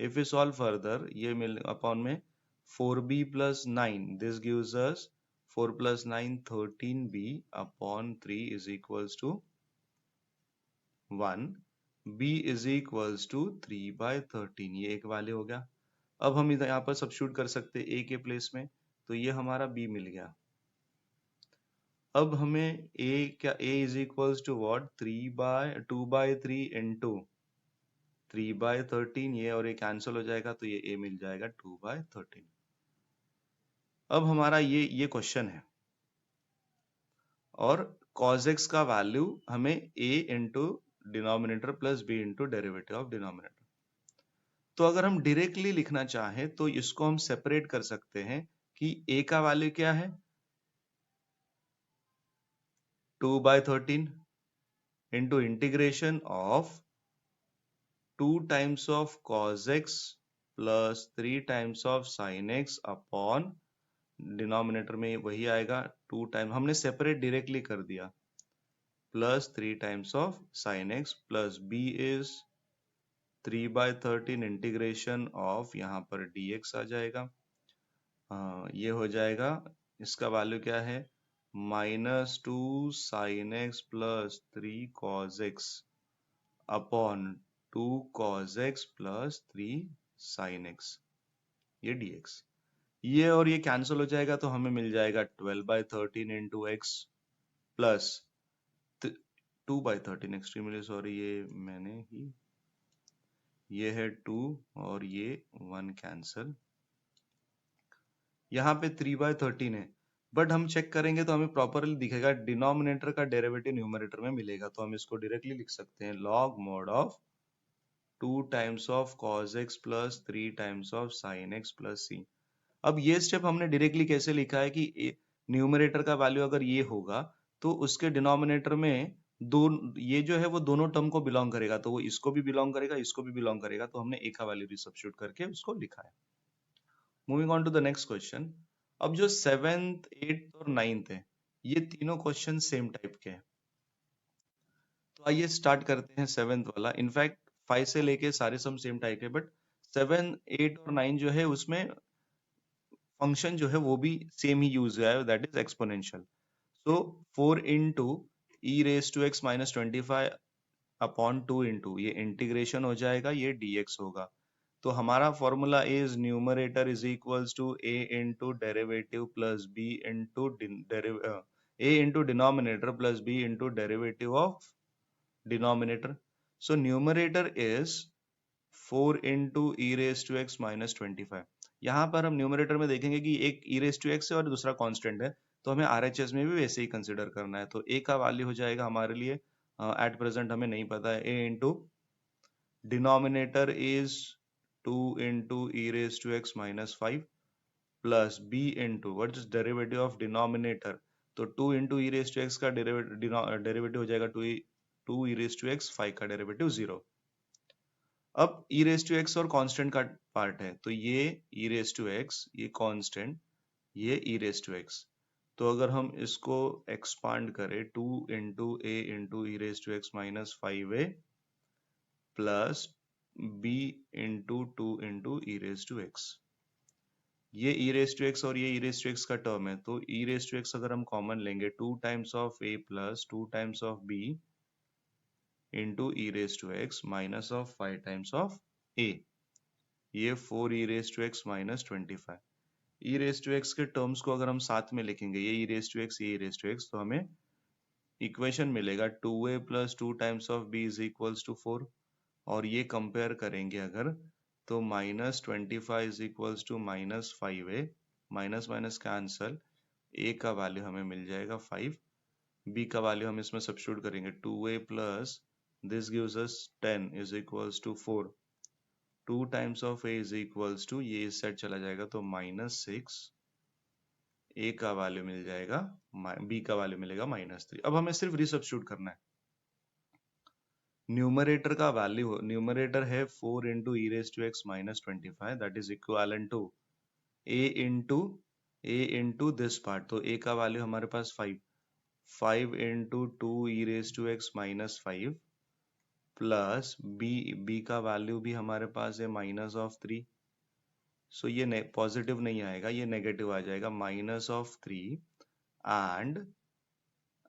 If we solve further, ये मिल अपॉन में 4b plus 9, this gives us 4 plus 9 13b upon 3 is equals to 1। b is equals to 3/13, ये एक वैल्यू हो गया। अब हम इधर यहाँ पर सब्स्टिट्यूट कर सकते हैं a के प्लेस में, तो ये हमारा b मिल गया। अब हमें a क्या, a is equals to what, 2/3 into 3/13, ये और ये कैंसिल हो जाएगा, तो ये a मिल जाएगा 2/13। अब हमारा ये क्वेश्चन है और cos x का वैल्यू हमें a into denominator plus b into derivative of denominator. तो अगर हम डायरेक्टली लिखना चाहें तो इसको हम सेपरेट कर सकते हैं कि a का वैल्यू क्या है, 2/13 into integration of 2 times of cos x plus 3 times of sin x upon denominator में वही आएगा 2 टाइम, हमने सेपरेट डायरेक्टली कर दिया, plus 3 times of sin x plus b is 3/13 integration of, यहाँ पर dx आ जाएगा, ये हो जाएगा, इसका वैल्यू क्या है, -2 sin x plus 3 cos x upon 2 cos x plus 3 sin x, ये dx। ये और ये कैंसिल हो जाएगा, तो हमें मिल जाएगा 12/13 into x plus 2/13, extremely sorry, ये मैंने ही, ये है 2 और ये 1 कैंसिल, यहाँ पे 3/13 है, बट हम चेक करेंगे तो हमें प्रॉपरली दिखेगा, डिनोमिनेटर का डेरिवेटिव न्यूमरेटर में मिलेगा, तो हम इसको डायरेक्टली लिख सकते हैं log mod of 2 times of cos x plus 3 times of sin x plus c। अब ये स्टेप हमने डायरेक्टली कैसे लिखा है कि न्यूमरेटर का वैल्यू अगर ये होगा तो उसके डिनोमिनेटर में दो, ये जो है वो दोनों टर्म को बिलोंग करेगा, तो वो इसको भी बिलोंग करेगा, इसको भी बिलोंग करेगा, तो हमने ए का वैल्यू भी सब्स्टिट्यूट करके उसको लिखा है। Moving on to the next question. अब जो 7th 8th और 9th है, ये तीनों क्वेश्चन सेम टाइप के हैं, तो आइए स्टार्ट करते हैं 7th वाला। इनफैक्ट 5 से लेके सारे सम सेम टाइप है, बट 7 8 और 9 जो है उसमें फंक्शन जो है वो भी सेम ही यूज हुआ है, that is exponential. So 4 into e raise to x minus 25 upon 2 into, ये इंटीग्रेशन हो जाएगा, ये dx होगा, तो हमारा formula is numerator is equals to a into derivative plus b into a into denominator plus b into derivative of denominator. So numerator is 4 into e raised to x minus 25. यहाँ पर हम numerator में देखेंगे कि एक e raised to x है और दूसरा कांस्टेंट है, तो हमें RHS में भी वैसे ही कंसिडर करना है. तो a का वैल्यू हो जाएगा हमारे लिए एट प्रेजेंट हमें नहीं पता है, a into denominator is 2 into e raised to x minus 5 plus b into what is derivative of denominator. तो 2 into e raised to x का डेरिवेटिव हो जाएगा 2 e raised to x, 5 का डेरिवेटिव 0. अब e raised to x और constant का part है, तो ये e raised to x, ये कांस्टेंट, ये e raised to x. तो अगर हम इसको एक्सपांड करें 2 into a into e raised to x minus 5a plus b into 2 into e raised to x. ये e raised to x और ये e raised to x का टर्म है, तो e raised to x अगर हम common लेंगे 2 times of a plus 2 times of b into e raised to x minus of 5 times of a. ये 4 e raised to x minus 25. e raised to x के terms को अगर हम साथ में लिखेंगे, ये e raised to x, ये e raised to x, तो हमें इक्वेशन मिलेगा 2a plus 2 times of b is equals to 4. और ये कंपेयर करेंगे अगर, तो minus 25 is equals to minus 5a, minus minus cancel, a का वैल्यू हमें मिल जाएगा 5, b का वैल्यू हम इसमें सब्स्टिट्यूट करेंगे 2a plus this gives us 10 is equals to 4. 2 times of a is equals to, ये इस साइड चला जाएगा तो -6, a का वैल्यू मिल जाएगा, b का वैल्यू मिलेगा -3. अब हमें सिर्फ रिसब्स्टिट्यूट करना है. न्यूमरेटर का वैल्यू, न्यूमरेटर है 4 into e raised to x minus 25, that is equivalent to a into this part. तो a का वैल्यू हमारे पास 5 into 2 e raised to x minus 5 plus b का वैल्यू भी हमारे पास है -3. सो ये पॉजिटिव नहीं आएगा, ये नेगेटिव आ जाएगा -3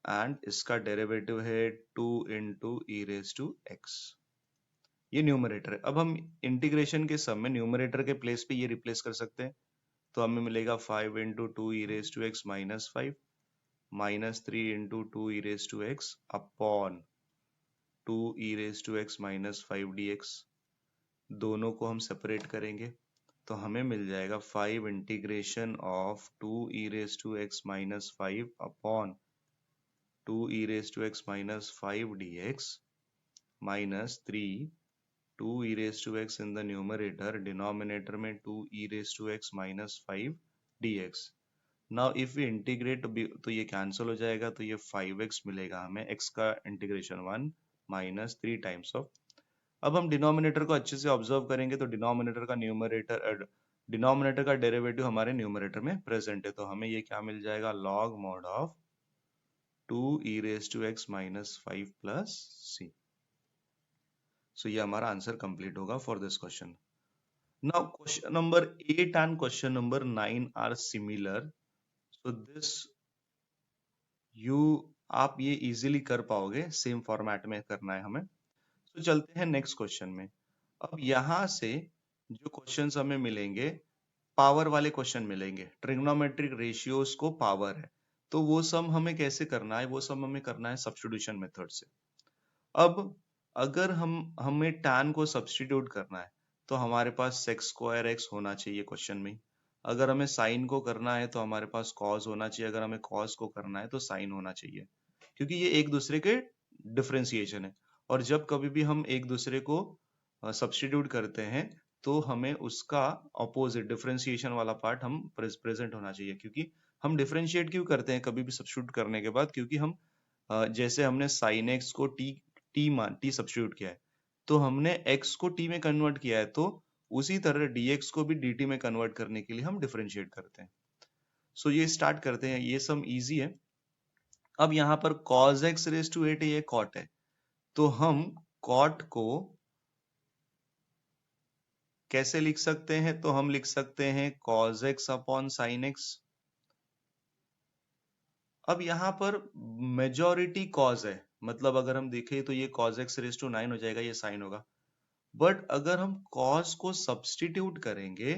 एंड इसका डेरिवेटिव है 2 into e raised to x. ये न्यूमरेटर है. अब हम इंटीग्रेशन के सम में न्यूमरेटर के प्लेस पे ये रिप्लेस कर सकते हैं, तो हमें मिलेगा 5 into 2 e raised to x minus 5 minus 3 into 2 e raised to x upon 2 e raised to x minus 5 dx. दोनों को हम सेपरेट करेंगे तो हमें मिल जाएगा 5 integration of 2 e raised to x minus 5 upon 2 e raised to x minus 5 dx minus 3 2 e raised to x in the numerator, denominator में 2 e raised to x minus 5 dx. Now if we integrate तो ये cancel हो जाएगा, तो ये 5x मिलेगा हमें, x का इंटीग्रेशन 1 minus 3 times of. अब हम डिनोमिनेटर को अच्छे से ऑब्जर्व करेंगे तो डिनोमिनेटर का डेरिवेटिव हमारे न्यूमरेटर में प्रेजेंट है, तो हमें ये क्या मिल जाएगा, log mod of 2 e raised to x minus 5 plus c. So ये हमारा आंसर कंप्लीट होगा for this question. Now question number 8 and question number 9 are similar, so this आप ये इजीली कर पाओगे, सेम फॉर्मेट में करना है हमें. तो चलते हैं नेक्स्ट क्वेश्चन में. अब यहां से जो क्वेश्चंस हमें मिलेंगे, पावर वाले क्वेश्चन मिलेंगे, ट्रिग्नोमेट्रिक रेशियोज को पावर है, तो वो सम हमें कैसे करना है, वो सम हमें करना है सब्स्टिट्यूशन मेथड से. अब अगर हमें tan को सब्स्टिट्यूट करना है तो हमारे पास sec स्क्वायर x होना चाहिए क्वेश्चन में. अगर हमें sin को करना है तो हमारे पास cos होना चाहिए, अगर हमें cos को करना है तो sin होना चाहिए, क्योंकि ये एक दूसरे के डिफरेंशिएशन है. और जब कभी भी हम एक दूसरे को सब्स्टिट्यूट करते हैं तो हमें उसका ऑपोजिट डिफरेंशिएशन वाला पार्ट हम प्रेजेंट होना चाहिए, क्योंकि हम डिफरेंशिएट क्यों करते हैं कभी भी सब्स्टिट्यूट करने के बाद, क्योंकि हम जैसे हमने sin x को t सब्स्टिट्यूट किया है, तो हमने x को t में कन्वर्ट किया है, तो उसी तरह dx को भी dt में कन्वर्ट करने के लिए हम डिफरेंशिएट करते हैं. सो ये स्टार्ट करते हैं, ये सम इजी है. अब यहाँ पर cos x raised to 8 ये cot है, तो हम cot को कैसे लिख सकते हैं, तो हम लिख सकते हैं cos x upon sin x. अब यहाँ पर मेजॉरिटी cos है, मतलब अगर हम देखें तो ये cos x raised to 9 हो जाएगा, ये sin होगा. बट अगर हम cos को सब्सटीट्यूट करेंगे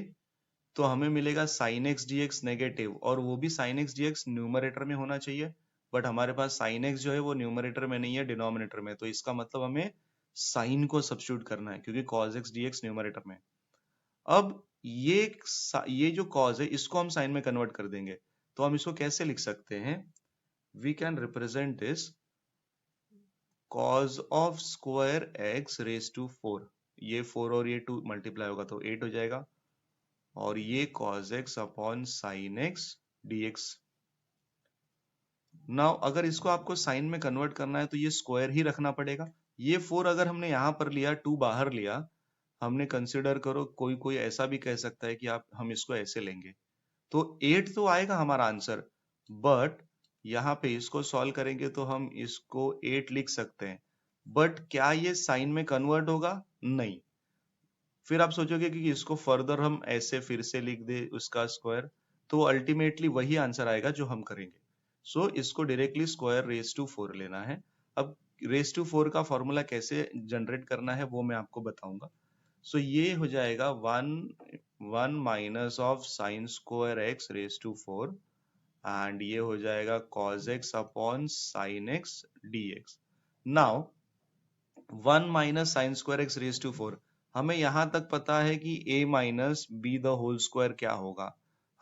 तो हमें मिलेगा sin x dx नेगेटिव, और वो भी sin x dx न्यूमरेटर में होना चाहिए, बट हमारे पास sin x जो है वो न्यूमरेटर में नहीं है, डिनोमिनेटर में। तो इसका मतलब हमें sin को सब्स्टिट्यूट करना है क्योंकि cos x dx न्यूमरेटर में। अब ये जो cos है इसको हम sin में कन्वर्ट कर देंगे, तो हम इसको कैसे लिख सकते हैं? We can represent this cos of square x raise to 4। ये 4 और ये 2 मल्टीप्लाई होगा तो 8 हो जाएगा, और ये cos x upon sin x dx। Now अगर इसको आपको साइन में कन्वर्ट करना है तो ये स्क्वायर ही रखना पड़ेगा। ये 4 अगर हमने यहां पर लिया, 2 बाहर लिया, हमने कंसिडर करो, कोई कोई ऐसा भी कह सकता है कि आप हम इसको ऐसे लेंगे, तो 8 तो आएगा हमारा आंसर। बट यहाँ पे इसको सॉल्व करेंगे तो हम इसको 8 लिख सकते हैं, बट क्या ये साइन में कन्वर्ट होगा? नहीं। फिर आप सोचोगे कि इसको फर्दर हम ऐसे फिर से लिख दे उसका स्क्वायर, तो अल्टीमेटली वही आंसर आएगा जो हम करेंगे। सो इसको डायरेक्टली स्क्वायर रेज टू 4 लेना है। अब रेज टू 4 का फॉर्मूला कैसे जनरेट करना है वो मैं आपको बताऊंगा। सो ये हो जाएगा 1 minus of sine square x raise to 4, and ये हो जाएगा cos x upon sine x dx। Now 1 minus sine square x raise to 4, हमें यहां तक पता है कि a minus B the whole square क्या होगा।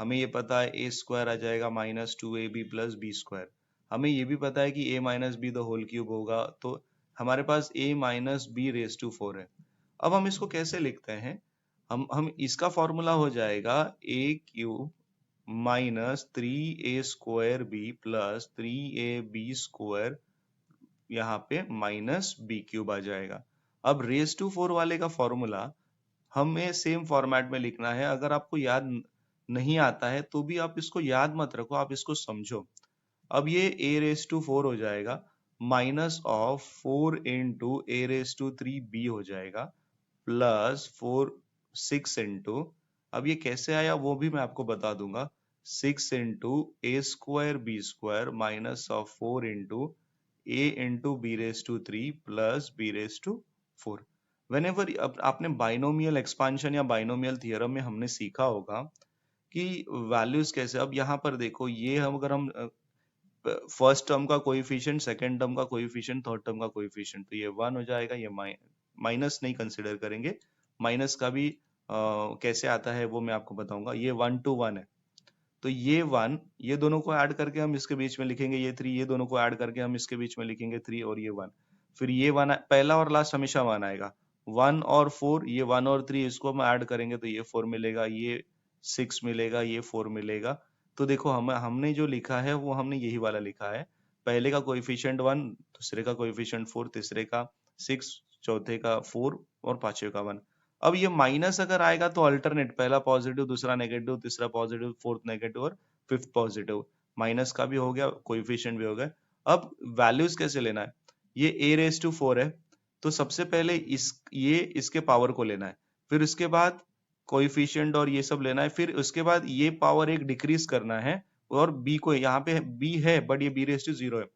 हमें ये पता है a स्क्वायर आ जाएगा minus 2ab plus B square. हमें ये भी पता है कि a minus B the whole cube होगा, तो हमारे पास a minus b raise to 4 है। अब हम इसको कैसे लिखते हैं? हम इसका फॉर्मूला हो जाएगा a cube minus 3a square b plus 3ab square, यहाँ पे माइनस बी क्यूब आ जाएगा। अब रेज टू 4 वाले का फॉर्मूला हमें सेम फॉर्मेट में लिखना है। अगर आपको याद नहीं आता है तो भी आप इसको याद मत रखो, आप इसको समझो। अब ये a रेज टू 4 हो जाएगा minus of 4 into a raise to 3b हो जाएगा प्लस 6 इंटू, अब ये कैसे आया वो भी मैं आपको बता दूंगा, 6 into a square b square minus of 4 into a into b raise to 3 plus b raise to 4। Whenever आपने बाइनोमियल एक्सपांशन या बाइनोमियल थियरम में हमने सीखा होगा कि वैल्यूज कैसे, अब यहाँ पर देखो, ये हम अगर हम फर्स्ट टर्म का कोएफिशिएंट, सेकंड टर्म का कोएफिशिएंट, थर्ड टर्म का कोएफिशिएंट, तो ये 1 हो जाएगा, ये माइनस नहीं कंसिडर करेंगे। माइनस का भी कैसे आता है वो मैं आपको बताऊंगा। ये 1 to 1 है, तो ये 1, ये दोनों को ऐड करके हम इसके बीच में लिखेंगे, ये 3, ये दोनों को ऐड करके हम इसके बीच में लिखेंगे 3, और ये 1। फिर ये 1, पहला और लास्ट हमेशा 1 आएगा। 1 और 4, ये 1 और 3 इसको हम ऐड करेंगे तो ये 4 मिलेगा, ये 6 मिलेगा, ये 4 मिलेगा। तो देखो हमने जो लिखा है वो हमने यही वाला लिखा है। पहले का कोएफिशिएंट 1, दूसरे का कोएफिशिएंट 4, तीसरे का 6, चौथे का 4 और पांचवे का 1। अब ये माइनस अगर आएगा तो अल्टरनेट, पहला पॉजिटिव, दूसरा नेगेटिव, तीसरा पॉजिटिव, फोर्थ नेगेटिव और फिफ्थ पॉजिटिव। माइनस का भी हो गया, कोएफिशिएंट भी हो गया। अब वैल्यूज कैसे लेना है? ये a रेज टू 4 है, तो सबसे पहले ये इसके पावर को लेना है, फिर उसके बाद कोएफिशिएंट और ये सब लेना है, फिर उसके बाद ये पावर एक डिक्रीज करना है, और b को, यहाँ पे b है बट ये b रेज टू 0 है,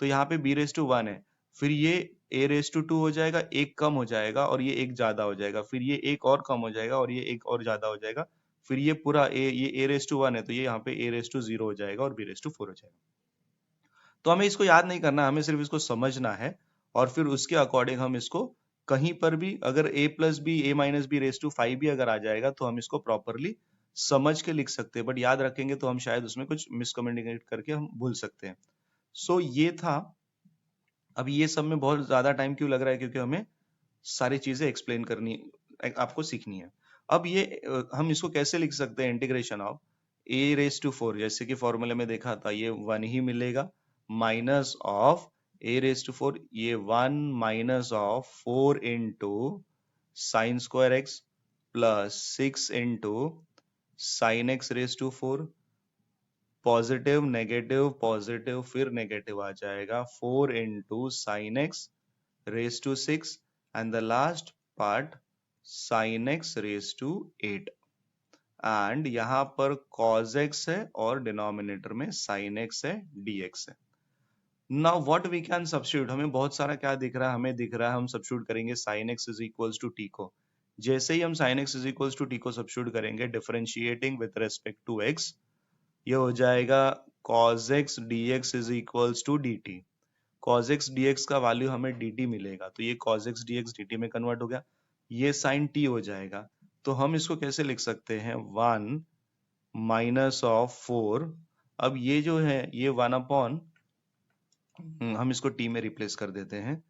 तो यहाँ पे b रेज टू 1 है। फिर ये a रेज टू 2 हो जाएगा, एक कम हो जाएगा और ये एक ज्यादा हो जाएगा, फिर ये एक और कम हो जाएगा और ये एक और ज्यादा हो जाएगा, फिर ये पूरा ये a रेज टू 1 है तो ये यहाँ पे a रेज टू 0 हो जाएगा और b रेज टू 4 हो जाएगा। तो हमें इसको याद नहीं करना, हमें सिर्फ इसको समझना है, और फिर उसके अकॉर्डिंग हम इसको कहीं पर भी, अगर a plus b, a minus b raise to 5 भी अगर आ जाएगा तो हम इसको प्रॉपरली समझ के लिख सकते हैं, बट याद रखेंगे तो हम शायद उसमें कुछ मिसकम्युनिकेट करके हम भूल सकते हैं। सो ये था। अब ये सब में बहुत ज्यादा टाइम क्यों लग रहा है? क्योंकि हमें सारी चीजें एक्सप्लेन करनी, आपको सीखनी है। अब ये हम इसको कैसे लिख सकते हैं? Integration of a raise to 4, जैसे कि फॉर्मूले में देखा था, ये 1 ही मिलेगा, minus of a raise to 4, ये 1 minus of 4 into sine square x plus 6 into sine x raise to 4, positive negative positive फिर नेगेटिव आ जाएगा, 4 into sine x raised to 6, and the last part sin x raised to 8, and यहाँ पर cos x है और denominator में sin x है, dx है। Now what we can substitute, हमें बहुत सारा क्या दिख रहा है, हमें दिख रहा है हम सब्स्टिट्यूट करेंगे sin x is equals to t को। जैसे ही हम sin x is equals to t को सब्स्टिट्यूट करेंगे differentiating with respect to x, ये हो जाएगा cos x dx is equals to dt। cos x dx का वैल्यू हमें dt मिलेगा, तो ये cos x dx dt में कन्वर्ट हो गया, ये sin t हो जाएगा। तो हम इसको कैसे लिख सकते हैं, 1 माइनस ऑफ 4। अब ये जो है ये 1 अपॉन, हम इसको t में रिप्लेस कर देते हैं,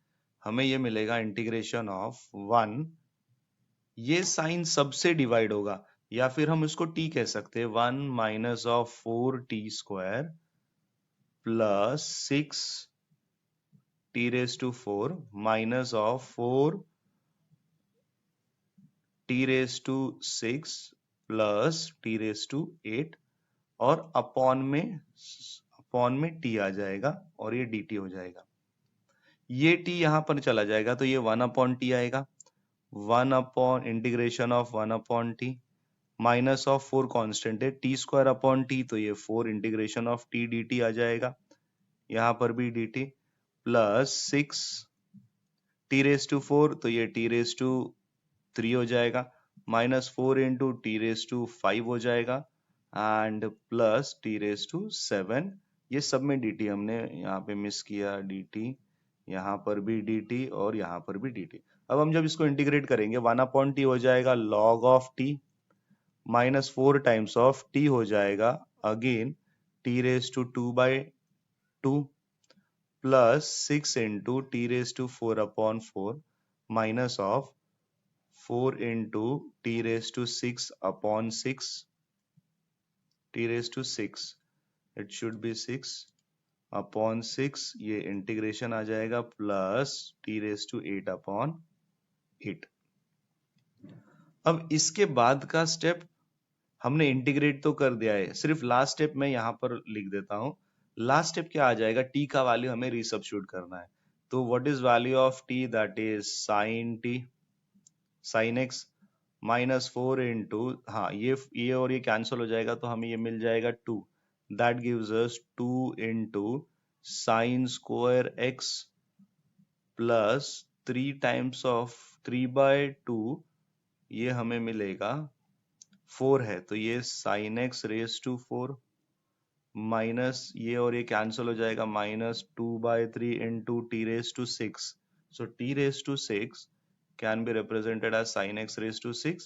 हमें ये मिलेगा इंटीग्रेशन ऑफ 1, ये साइन सबसे डिवाइड होगा, या फिर हम इसको t कह सकते हैं, 1 minus of 4t² plus 6t⁴ minus of 4t⁶ plus t⁸ और अपॉन में t आ जाएगा और ये dt हो जाएगा। ये t यहां पर चला जाएगा तो ये 1 अपॉन t आएगा, 1 upon integration of 1 upon t minus of 4 constant है t² अपॉन t, तो ये 4 इंटीग्रेशन ऑफ t dt आ जाएगा, यहाँ पर भी dt प्लस 6t⁴, तो ये t⁵ हो जाएगा, माइनस 4 इंटू t⁵ हो जाएगा एंड प्लस t⁷, ये सब में dt हमने यहाँ पे मिस किया, dt यहाँ पर भी dt और यहाँ पर भी dt। अब हम जब इसको इंटीग्रेट करेंगे 1 अपॉन t हो जाएगा log of t minus 4 times of t हो जाएगा again t⁵ plus 6 into t⁴ upon 4 minus of 4 into t⁶ upon 6 t⁶, it should be 6 upon 6, ये इंटीग्रेशन आ जाएगा प्लस t⁸ अपॉन 8। अब इसके बाद का स्टेप हमने इंटीग्रेट तो कर दिया है, सिर्फ लास्ट स्टेप मैं यहाँ पर लिख देता हूँ। लास्ट स्टेप क्या आ जाएगा, t का वैल्यू हमें रीसब्स्टिट्यूट करना है। तो what is value of t, that is sin x minus 4 into, हाँ ये और ये कैंसिल हो जाएगा तो हमें ये मिल जाएगा 2, that gives us 2 into sine square x plus 3 times of 3/2, ये हमें मिलेगा 4 है तो ये sin x raise to 4 minus ये और ये कैंसिल हो जाएगा, -2/3 into t⁶, so t⁶ can be represented as sin x raised to 6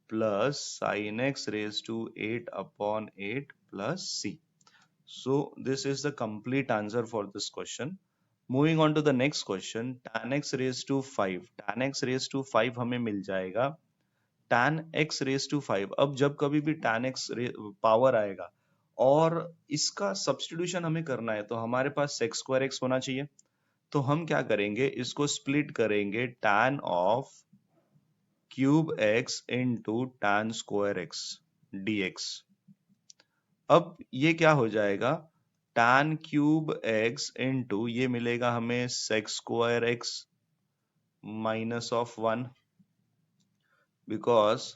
plus sin x raised to 8 upon 8 plus c. So this is the complete answer for this question. Moving on to the next question, tan x raised to 5, tan x raised to 5 हमें मिल जाएगा tan x raised to 5। अब जब कभी भी tan x power आएगा और इसका सब्स्टिट्यूशन हमें करना है तो हमारे पास sec² x होना चाहिए, तो हम क्या करेंगे, इसको स्प्लिट करेंगे tan of cube x into tan square x dx। अब ये क्या हो जाएगा, tan क्यूब x इंटू ये मिलेगा हमें sec² x minus of 1, because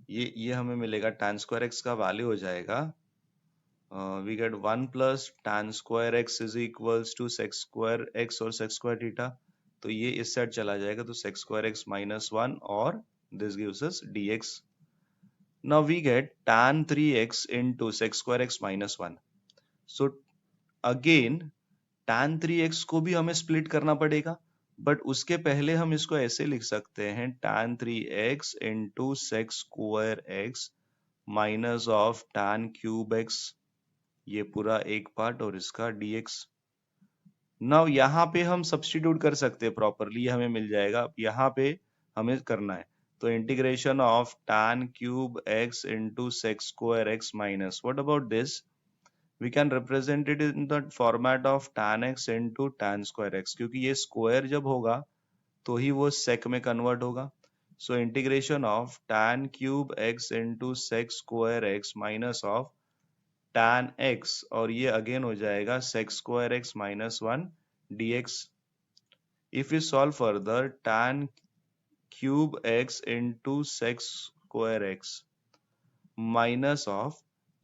ये हमें मिलेगा tan स्क्वायर x का वैल्यू हो जाएगा, we get 1 plus tan square x is equals to sec square x और sec square theta, तो ये इस साइड चला जाएगा तो sec square x minus 1 और this gives us dx. Now we get tan 3x into sec square x minus 1. So again tan 3x को भी हमें स्प्लिट करना पड़ेगा, बट उसके पहले हम इसको ऐसे लिख सकते हैं tan 3x into sec square x minus of tan cube x, ये पूरा एक पार्ट और इसका dx। नाउ यहाँ पे हम सब्स्टिट्यूट कर सकते हैं प्रॉपरली, ये हमें मिल जाएगा, यहाँ पे हमें करना है तो integration of tan cube x into sec square x minus, what about this, we can represent it in the format of tan x into tan square x, क्योंकि ये स्क्वायर जब होगा तो ही वो sec में कन्वर्ट होगा, so integration of tan cube x into sec square x minus of tan x और ये अगेन हो जाएगा sec square x minus 1 dx. If we solve further, tan cube x into sec square x minus of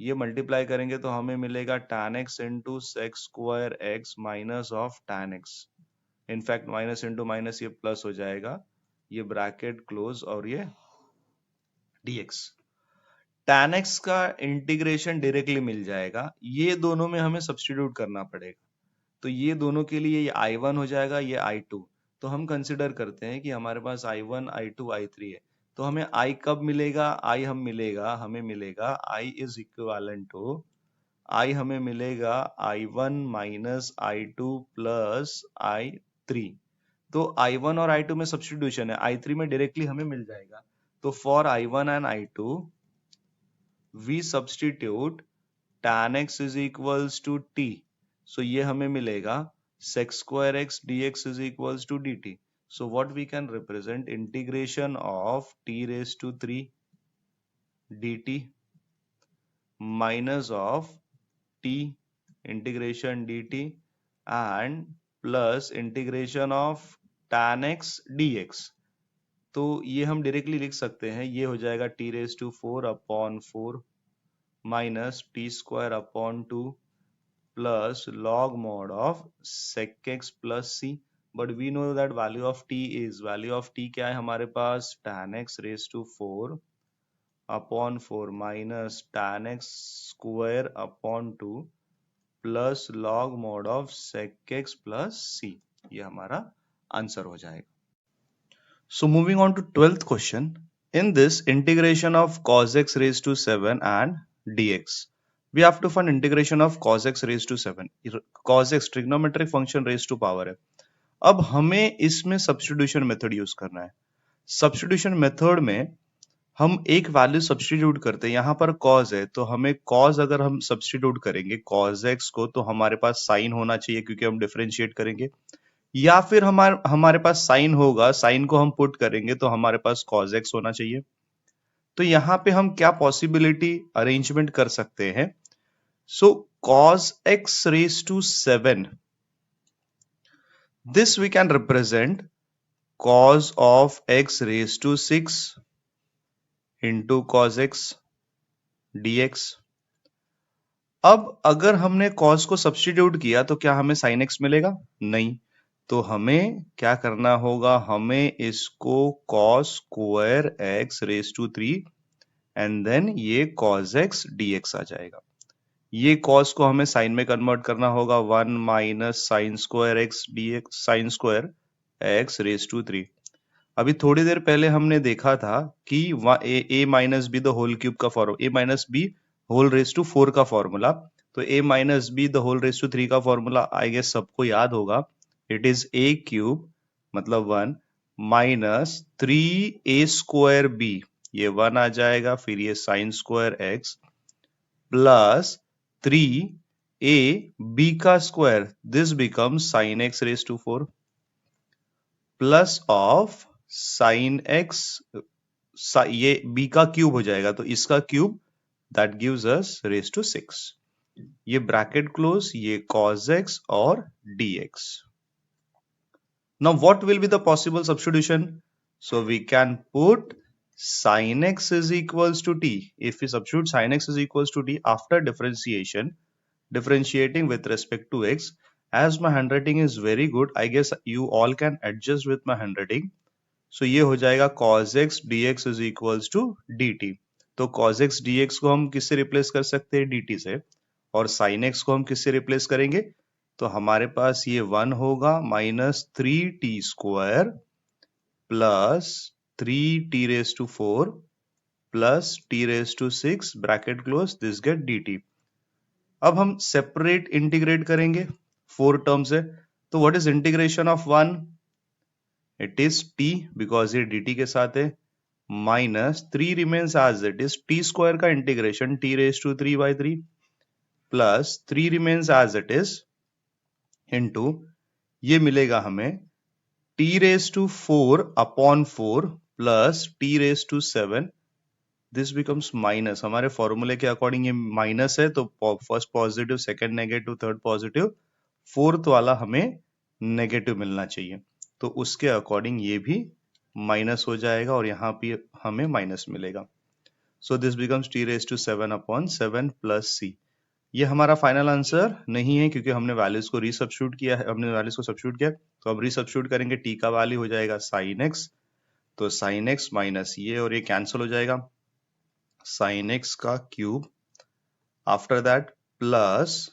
ये multiply करेंगे तो हमें मिलेगा tan x into sec square x minus of tan x। In fact minus into minus ये plus हो जाएगा, ये bracket close और ये dx। tan x का इंटीग्रेशन डायरेक्टली मिल जाएगा, ये दोनों में हमें सब्स्टिट्यूट करना पड़ेगा। तो ये दोनों के लिए ये I1 हो जाएगा, ये I2। तो हम कंसिडर करते हैं कि हमारे पास I1, I2, I3 है। तो हमें I कब मिलेगा? हमें मिलेगा I is equivalent to I हमें मिलेगा I1 minus I2 plus I3। तो I1 और I2 में सब्स्टिट्यूशन है, I3 में डायरेक्टली हमें मिल जाएगा। तो for I1 and I2 we substitute tan x is equals to t। So ये हमें मिलेगा sec square x dx is equals to dt। So what we can represent integration of t raised to 3 dt minus of t integration dt and plus integration of tan x dx। तो ये हम directly लिख सकते हैं, ये हो जाएगा t raised to 4 upon 4 minus t square upon 2 plus log mod of sec x plus c। but we know that value of t क्या है हमारे पास, tan x raised to 4 upon 4 minus tan x square upon 2 plus log mod of sec x plus c। ये हमारा answer हो जाएगा। So moving on to 12th question. In this integration of cos x raised to 7 and dx, we have to find integration of cos x raised to 7। cos x trigonometric function raised to power है। अब हमें इसमें substitution method use करना है। Substitution method में हम एक value substitute करते हैं, यहाँ पर cos है तो हमें cos अगर हम सब्स्टिट्यूट करेंगे cos x को तो हमारे पास साइन होना चाहिए क्योंकि हम डिफरेंशिएट करेंगे, या फिर हमारे पास साइन होगा, साइन को हम पुट करेंगे तो हमारे पास cos x होना चाहिए। तो यहाँ पे हम क्या पॉसिबिलिटी अरेंजमेंट कर सकते हैं? सो cos x raised to 7, this we can represent cos of x raised to 6 into cos x dx। अब अगर हमने cos को सब्स्टिट्यूट किया तो क्या हमें sin x मिलेगा? नहीं। तो हमें क्या करना होगा, हमें इसको cos square x raise to 3 and then ये cos x dx आ जाएगा। ये cos को हमें sin में कन्वर्ट करना होगा, 1 minus sine square x dx, sine square x raise to 3। अभी थोड़ी देर पहले हमने देखा था कि a minus B the whole cube का formula, a minus B whole raise to 4 का फॉर्मूला, तो a minus B the whole raise to 3 का फॉर्मूला आई गेस सबको याद होगा। इट इज a क्यूब मतलब 1 माइनस 3a स्क्वायर b, ये 1 आ जाएगा, फिर ये sine square x plus 3a b का स्क्वायर, this becomes sine x raise to 4 plus of sine x, ये b का क्यूब हो जाएगा तो इसका cube, that gives us raise to 6। ये ब्रैकेट क्लोज, ये cos x और dx। Now what will be the possible substitution? So we can put sin x is equals to t। If we substitute sin x is equals to t after differentiation, differentiating with respect to x, as my handwriting is very good, I guess you all can adjust with my handwriting। So ये हो जाएगा cos x dx is equals to dt। तो cos x dx को हम किससे replace कर सकते हैं? dt से। और sin x को हम किससे रिप्लेस करेंगे? तो हमारे पास ये 1 होगा minus 3t square plus 3t raise to 4 plus t raise to 6 bracket close, this get dt। अब हम सेपरेट इंटीग्रेट करेंगे, 4 टर्म्स है, तो what is integration of 1? It is t because ये dt के साथ है, minus 3 remains as it is, t square का integration t raise to 3 by 3 plus 3 remains as it is into ये मिलेगा हमें t raise to 4 upon 4 plus t raise to 7, this becomes minus, हमारे फॉर्मूले के अकॉर्डिंग ये माइनस है तो first positive, second negative, third positive, fourth वाला हमें नेगेटिव मिलना चाहिए, तो उसके अकॉर्डिंग ये भी माइनस हो जाएगा और यहाँ पे हमें माइनस मिलेगा। So this becomes t raised to 7 upon 7 plus c. ये हमारा फाइनल आंसर नहीं है क्योंकि हमने वैल्यूज को रीसब्स्टिट्यूट किया है, हमने वैल्यूज को सब्स्टिट्यूट किया, तो अब रीसब्स्टिट्यूट करेंगे, t का वैल्यू हो जाएगा sin x, तो sin x माइनस ये और ये कैंसिल हो जाएगा, sin x का क्यूब, आफ्टर दैट प्लस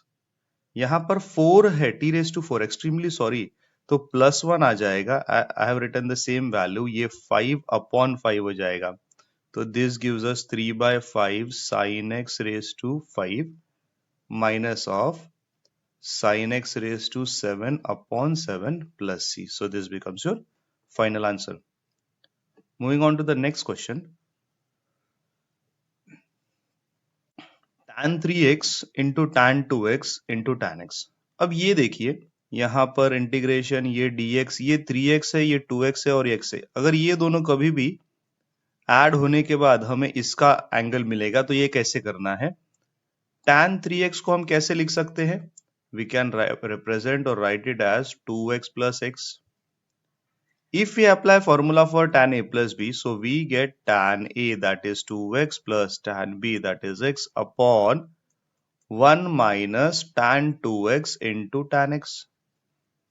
यहाँ पर 4 है, t raise to 4, extremely sorry, तो प्लस 1 आ जाएगा, I have written the same value, ये 5 अपॉन 5 हो जाएगा, तो this gives us 3/5 sin x raised to 5 minus of sin x raised to 7 upon 7 plus c. So this becomes your final answer. Moving on to the next question. Tan 3x into tan 2x into tan x. अब ये देखिए यहाँ पर integration, ये dx, ये 3x है, ये 2x है और ये x है, अगर ये दोनों कभी भी ऐड होने के बाद हमें इसका एंगल मिलेगा, तो ये कैसे करना है? tan 3x को हम कैसे लिख सकते हैं? We can represent or write it as 2x plus x. If we apply formula for tan a plus b, so we get tan a, that is 2x, plus tan b, that is x, upon 1 minus tan 2x into tan x.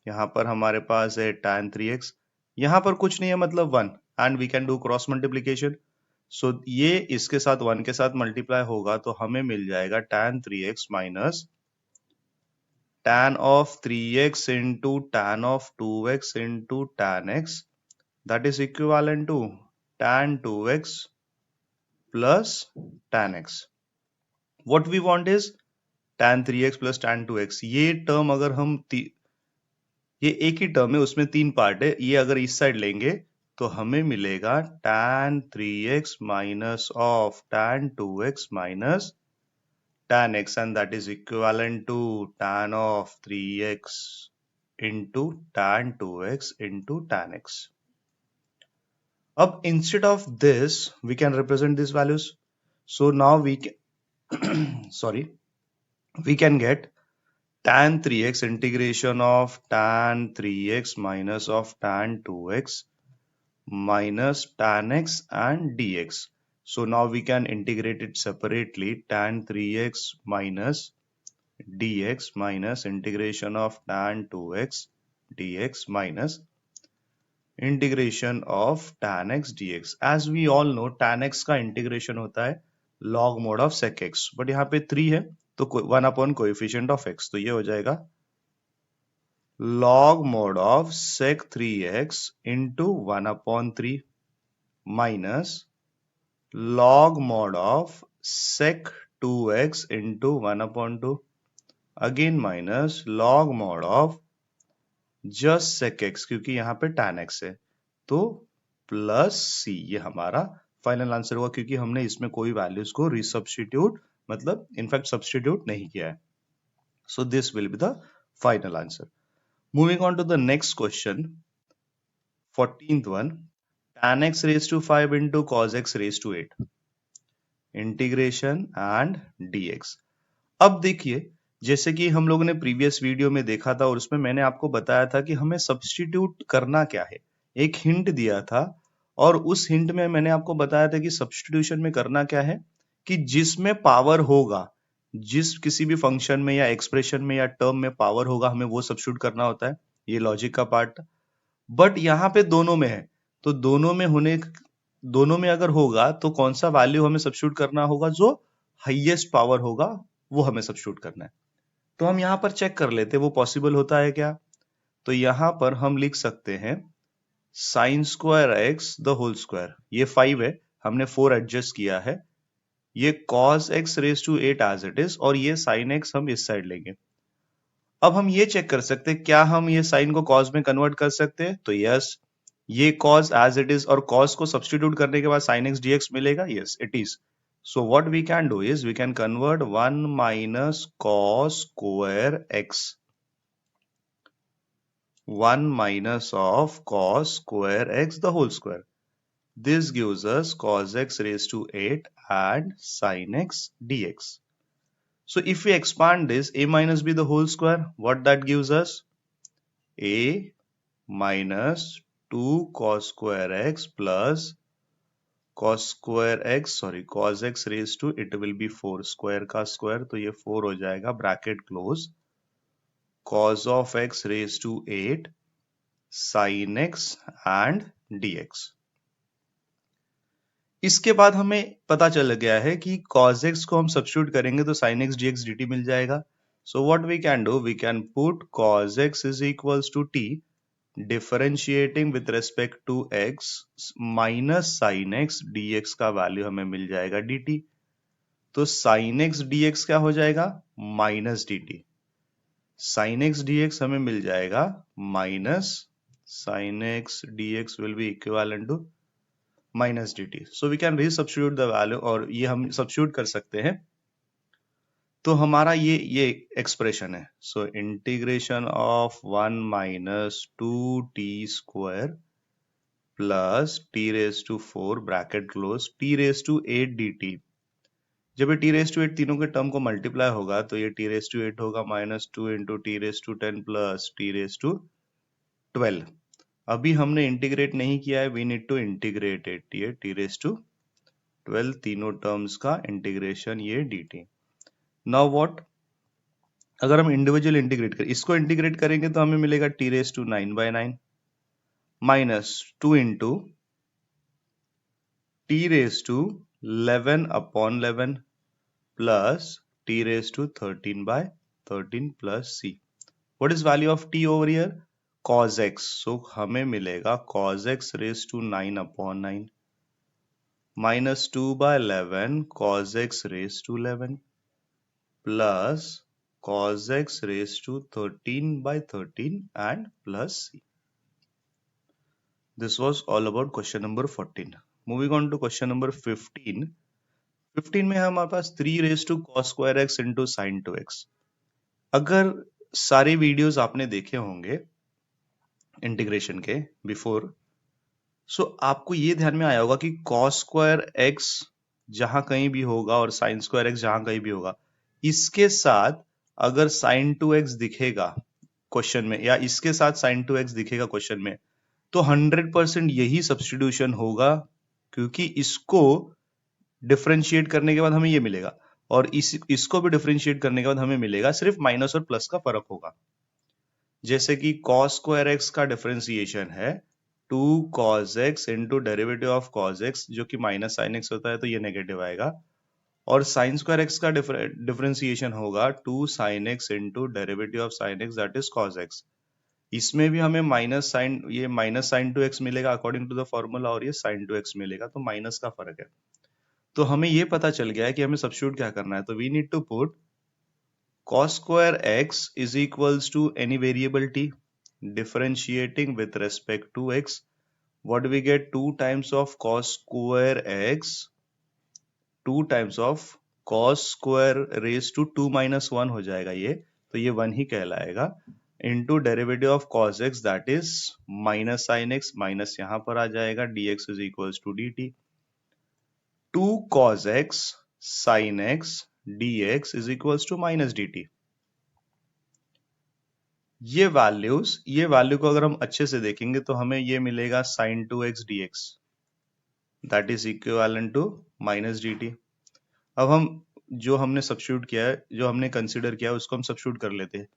यहाँ पर हमारे पास है tan 3x, यहाँ पर कुछ नहीं है मतलब 1, and we can do cross multiplication. So ये इसके साथ 1 के साथ मल्टीप्लाई होगा तो हमें मिल जाएगा tan 3x minus tan of 3x into tan of 2x into tan x, that is equivalent to tan 2x plus tan x. What we want is tan 3x plus tan 2x. ये term अगर हम ये एक ही term है, उसमें 3 part है, ये अगर इस साइड लेंगे तो हमें मिलेगा tan 3x minus of tan 2x minus tan x, and that is equivalent to tan of 3x into tan 2x into tan x. Up instead of this we can represent these values, so now we can sorry, we can get tan 3x integration of tan 3x minus of tan 2x minus tan x and dx. So now we can integrate it separately, tan 3x minus dx minus integration of tan 2x dx minus integration of tan x dx. As we all know, tan x का integration होता है log mod of sec x, but यहाँ पे 3 है तो 1 upon coefficient of x, तो ये हो जाएगा log mod of sec 3x into 1 upon 3 minus log mod of sec 2x into 1 upon 2, again minus log mod of just sec x, क्योंकि यहाँ पे tan x है, तो प्लस c, ये हमारा फाइनल आंसर हुआ क्योंकि हमने इसमें कोई वैल्यूज को रिसब्स्टिट्यूट मतलब इनफैक्ट सब्स्टिट्यूट नहीं किया है. So this will be the final answer. Moving on to the next question, 14th one, tan x raised to 5 into cos x raised to 8, integration and dx. अब देखिए जैसे कि हम लोगों ने प्रीवियस वीडियो में देखा था और उसमें मैंने आपको बताया था कि हमें सब्स्टिट्यूट करना क्या है, एक हिंट दिया था और उस हिंट में मैंने आपको बताया था कि सब्स्टिट्यूशन में करना क्या है कि जिसमें पावर होगा, जिस किसी भी फंक्शन में या एक्सप्रेशन में या टर्म में पावर होगा हमें वो सब्स्टिट्यूट करना होता है, ये लॉजिक का पार्ट. बट यहाँ पे दोनों में है तो दोनों में अगर होगा तो कौन सा वैल्यू हमें सब्स्टिट्यूट करना होगा, जो हाईएस्ट पावर होगा वो हमें सब्स्टिट्यूट करना है. तो हम यहाँ पर चेक कर लेते वो पॉसिबल होता है क्या. तो यहाँ पर हम लिख सकते हैं sine square x the whole square, ये 5 है, हमने 4 एडजस्ट किया है, ये cos x raise to 8 as it is, और ये sin x हम इस साइड लेंगे. अब हम ये चेक कर सकते हैं क्या हम ये साइन को cos में कन्वर्ट कर सकते हैं, तो यस, ये cos एज इट इज और cos को सब्स्टिट्यूट करने के बाद sin x dx मिलेगा, yes it is. So what we can do is we can convert 1 minus cos square x, 1 minus of cos square x the whole square. This gives us cos x raised to 8 and sin x dx. So if we expand this a minus b the whole square, what that gives us? A minus 2 cos square x plus cos x raise to it will be 4 square का square, तो ये 4 हो जाएगा, bracket close, cos of x raise to 8 sin x and dx। इसके बाद हमें पता चल गया है कि cos x को हम सब्स्टिट्यूट करेंगे तो sin x dx dt मिल जाएगा। So what we can do, we can put cos x is equals to t differentiating with respect to x minus sin x dx का वैल्यू हमें मिल जाएगा dt। तो sin x dx क्या हो जाएगा, minus dt। sin x dx हमें मिल जाएगा minus sin x dx will be equivalent to minus dt। So we can resubstitute the value, और ये हम सब्स्टिट्यूट कर सकते हैं। तो हमारा ये एक्सप्रेशन है। So integration of 1 minus 2t square plus t raise to 4 bracket close t raise to 8 dt। जब ये t रेज टू 8 तीनों के टर्म को मल्टीप्लाई होगा तो ये t रेज टू 8 होगा minus 2 into t raise to 10 plus t raise to 12। अभी हमने इंटीग्रेट नहीं किया है, we need to integrate it. ये t रेज टू 12 तीनों टर्म्स का इंटीग्रेशन ये dt। नाउ व्हाट, अगर हम इंडिविजुअल इंटीग्रेट करें, इसको इंटीग्रेट करेंगे तो हमें मिलेगा t raise to 9/9 minus 2 into t raise to 11/11 plus t raise to 13/13 plus c। What is value of t over here, cos x। So हमें मिलेगा cos x raise to 9/9 minus 2/11 cos x raise to 11 plus cos x raised to 13/13 and plus c. This was all about question number 14. Moving on to question number 15. 15 में हमारे पास 3 raised to cos square x into sin 2x। अगर सारे videos आपने देखे होंगे integration के before, सो आपको ये ध्यान में आया होगा कि cos square x जहां कहीं भी होगा और sin square x जहां कहीं भी होगा, इसके साथ अगर sin 2x दिखेगा क्वेश्चन में, या इसके साथ sin 2x दिखेगा क्वेश्चन में, तो 100% यही सब्स्टिट्यूशन होगा, क्योंकि इसको डिफरेंशिएट करने के बाद हमें ये मिलेगा, और इसको भी डिफरेंशिएट करने के बाद हमें मिलेगा, सिर्फ माइनस और प्लस का फर्क होगा। जैसे कि cos स्क्वायर x का डिफरेंशिएशन है 2 cos x into derivative of cos x, जो कि माइनस sin x होता है तो ये नेगेटिव आएगा, और sin स्क्वायर x का डिफरेंशिएशन होगा 2 sin x into derivative of sin x that is cos x। इसमें भी हमें माइनस साइन टू एक्स मिलेगा अकॉर्डिंग टू द फॉर्मूला, और ये साइन टू एक्स मिलेगा, तो माइनस का फर्क है। तो हमें ये पता चल गया है कि हमें सब्स्टिट्यूट क्या करना है। तो we need to put cos square x is equals to any variable t differentiating with respect to x. What do we get? 2 times of cos square x, 2 times of cos square raised to 2 minus 1 हो जाएगा ये, तो ये 1 ही कहलाएगा, into derivative of cos x that is minus sin x, minus यहां पर आ जाएगा, dx is equals to dt। 2 cos x sin x dx is equals to minus dt। ये वैल्यू को अगर हम अच्छे से देखेंगे तो हमें ये मिलेगा sin 2x dx that is equivalent to minus dt। अब हम जो हमने सब्स्टिट्यूट किया है, जो हमने कंसीडर किया है, उसको हम सब्स्टिट्यूट कर लेते हैं।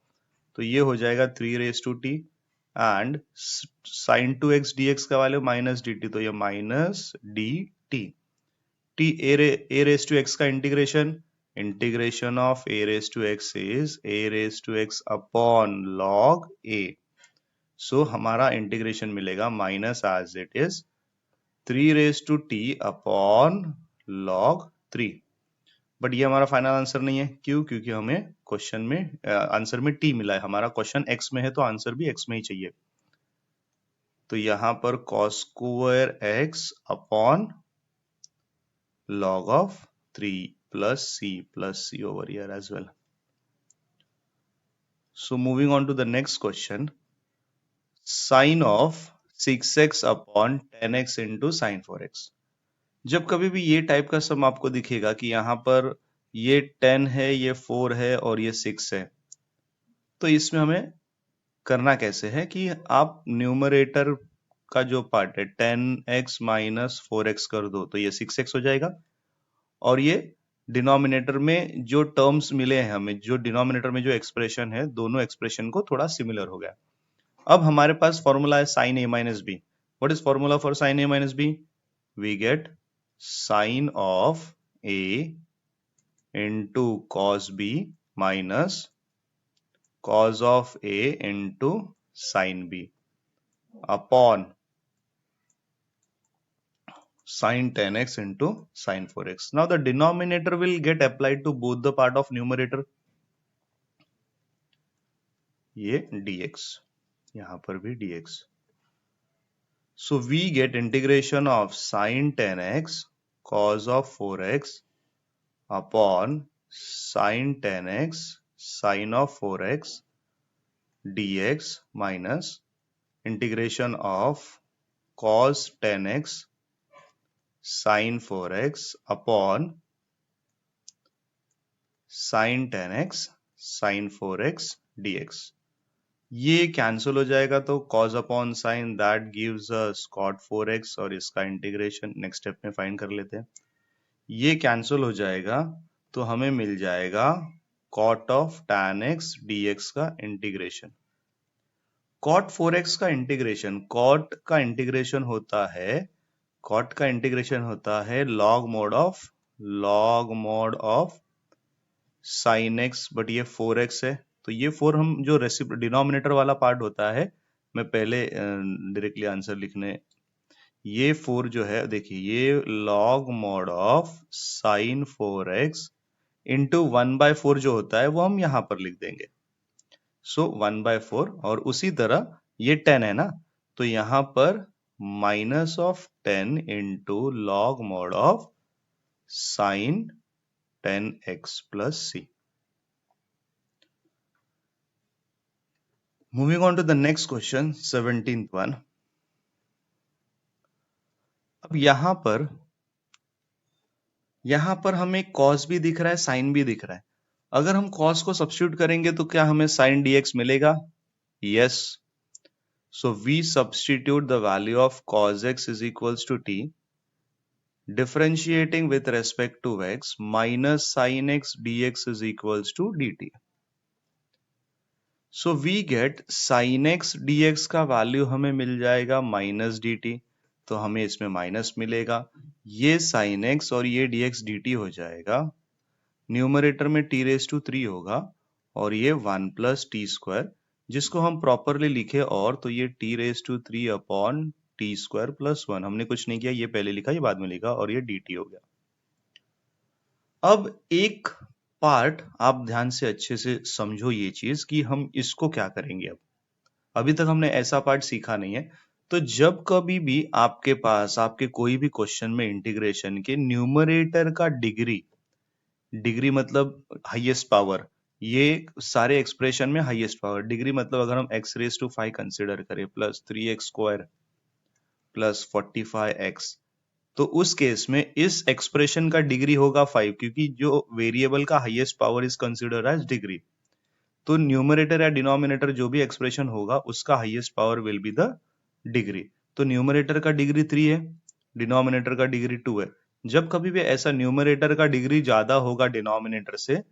तो ये हो जाएगा 3 raise to t and sin 2x dx का वैल्यू माइनस dt, तो ये minus dt। t a raise to x का integration of a raise to x is a raise to x upon log a। सो हमारा इंटीग्रेशन मिलेगा minus as it is 3 raise to t upon log 3। But ये हमारा final answer नहीं है, क्यों? क्योंकि हमें क्वेश्चन में आंसर में t मिला है, हमारा क्वेश्चन x में है तो आंसर भी x में ही चाहिए। तो यहां पर cos square x upon log of 3 plus c over here as well. So moving on to the next question, sin of 6x upon 10x into sin 4x। जब कभी भी ये टाइप का सम आपको दिखेगा कि यहाँ पर ये 10 है, ये 4 है और ये 6 है, तो इसमें हमें करना कैसे है कि आप न्यूमरेटर का जो पार्ट है 10x माइनस 4x कर दो तो ये 6x हो जाएगा, और ये डिनोमिनेटर में जो टर्म्स मिले हैं हमें, जो डिनोमिनेटर में जो एक्सप्रेशन है, दोनों एक्सप्रेशन को थोड़ा सिमिलर हो गया। अब हमारे पास फॉर्मूला है sine A minus B. What is formula for sine A minus B? We get sine of A into cos B minus cos of A into sin B upon sin 10x into sin 4x. Now the denominator will get applied to both the part of numerator. ये dx, यहां पर भी dx. So we get integration of sin 10x cos of 4x upon sin 10x sin of 4x dx minus integration of cos 10x sin 4x upon sin 10x sin 4x dx. ये cancel हो जाएगा तो cos upon sine that gives us cot 4x, और इसका integration next step में find कर लेते हैं। ये कैंसिल हो जाएगा तो हमें मिल जाएगा cot of tan x dx का इंटीग्रेशन। cot 4x का इंटीग्रेशन, cot का इंटीग्रेशन होता है, cot का इंटीग्रेशन होता है log mod of sin x, but ये 4x है तो ये 4 हम जो डिनोमिनेटर वाला पार्ट होता है, मैं पहले डायरेक्टली आंसर लिखने, ये 4 जो है देखिए ये log mod of sin 4x into 1/4 जो होता है वो हम यहां पर लिख देंगे। सो 1/4, और उसी तरह ये 10 है ना, तो यहां पर minus of 10 into log mod of sine 10x plus c. Moving on to the next question, 17th one. अब यहां पर हमें cos भी दिख रहा है, sin भी दिख रहा है। अगर हम cos को सब्स्टिट्यूट करेंगे तो क्या हमें sin dx मिलेगा? Yes. So we substitute the value of cos x is equals to t, differentiating with respect to x, minus sin x dx is equals to dt. So we get sin x dx का value हमें मिल जाएगा minus dt, तो हमें इसमें minus मिलेगा, ये sin x और ये dx dt हो जाएगा, न्यूमरेटर में t रेज टू 3 होगा, और ये 1 प्लस टी स्क्वायर, जिसको हम प्रॉपरली लिखे और तो ये t raise to 3 upon t square plus 1, हमने कुछ नहीं किया, ये पहले लिखा ये बाद में लिखा, और ये dt हो गया। अब एक पार्ट आप ध्यान से अच्छे से समझो ये चीज कि हम इसको क्या करेंगे। अब अभी तक हमने ऐसा पार्ट सीखा नहीं है, तो जब कभी भी आपके पास आपके कोई भी क्वेश्चन में इंटीग्रेशन के न्यूमरेटर का डिग्री मतलब हाईएस्ट पावर, ये सारे एक्सप्रेशन में हाईएस्ट पावर, डिग्री मतलब अगर हम x रेज टू 5 कंसिडर करें plus 3x square plus 45x, तो उस केस में इस एक्सप्रेशन का डिग्री होगा 5, क्योंकि जो वेरिएबल का highest power is considered as degree. तो न्यूमरेटर या डिनोमिनेटर जो भी एक्सप्रेशन होगा उसका highest power will be the degree. तो न्यूमरेटर का डिग्री 3 है, डिनोमिनेटर का डिग्री 2 है। जब कभी भी ऐसा न्यूमरेटर का डिग्री ज्यादा होगा डिनोमिनेटर से,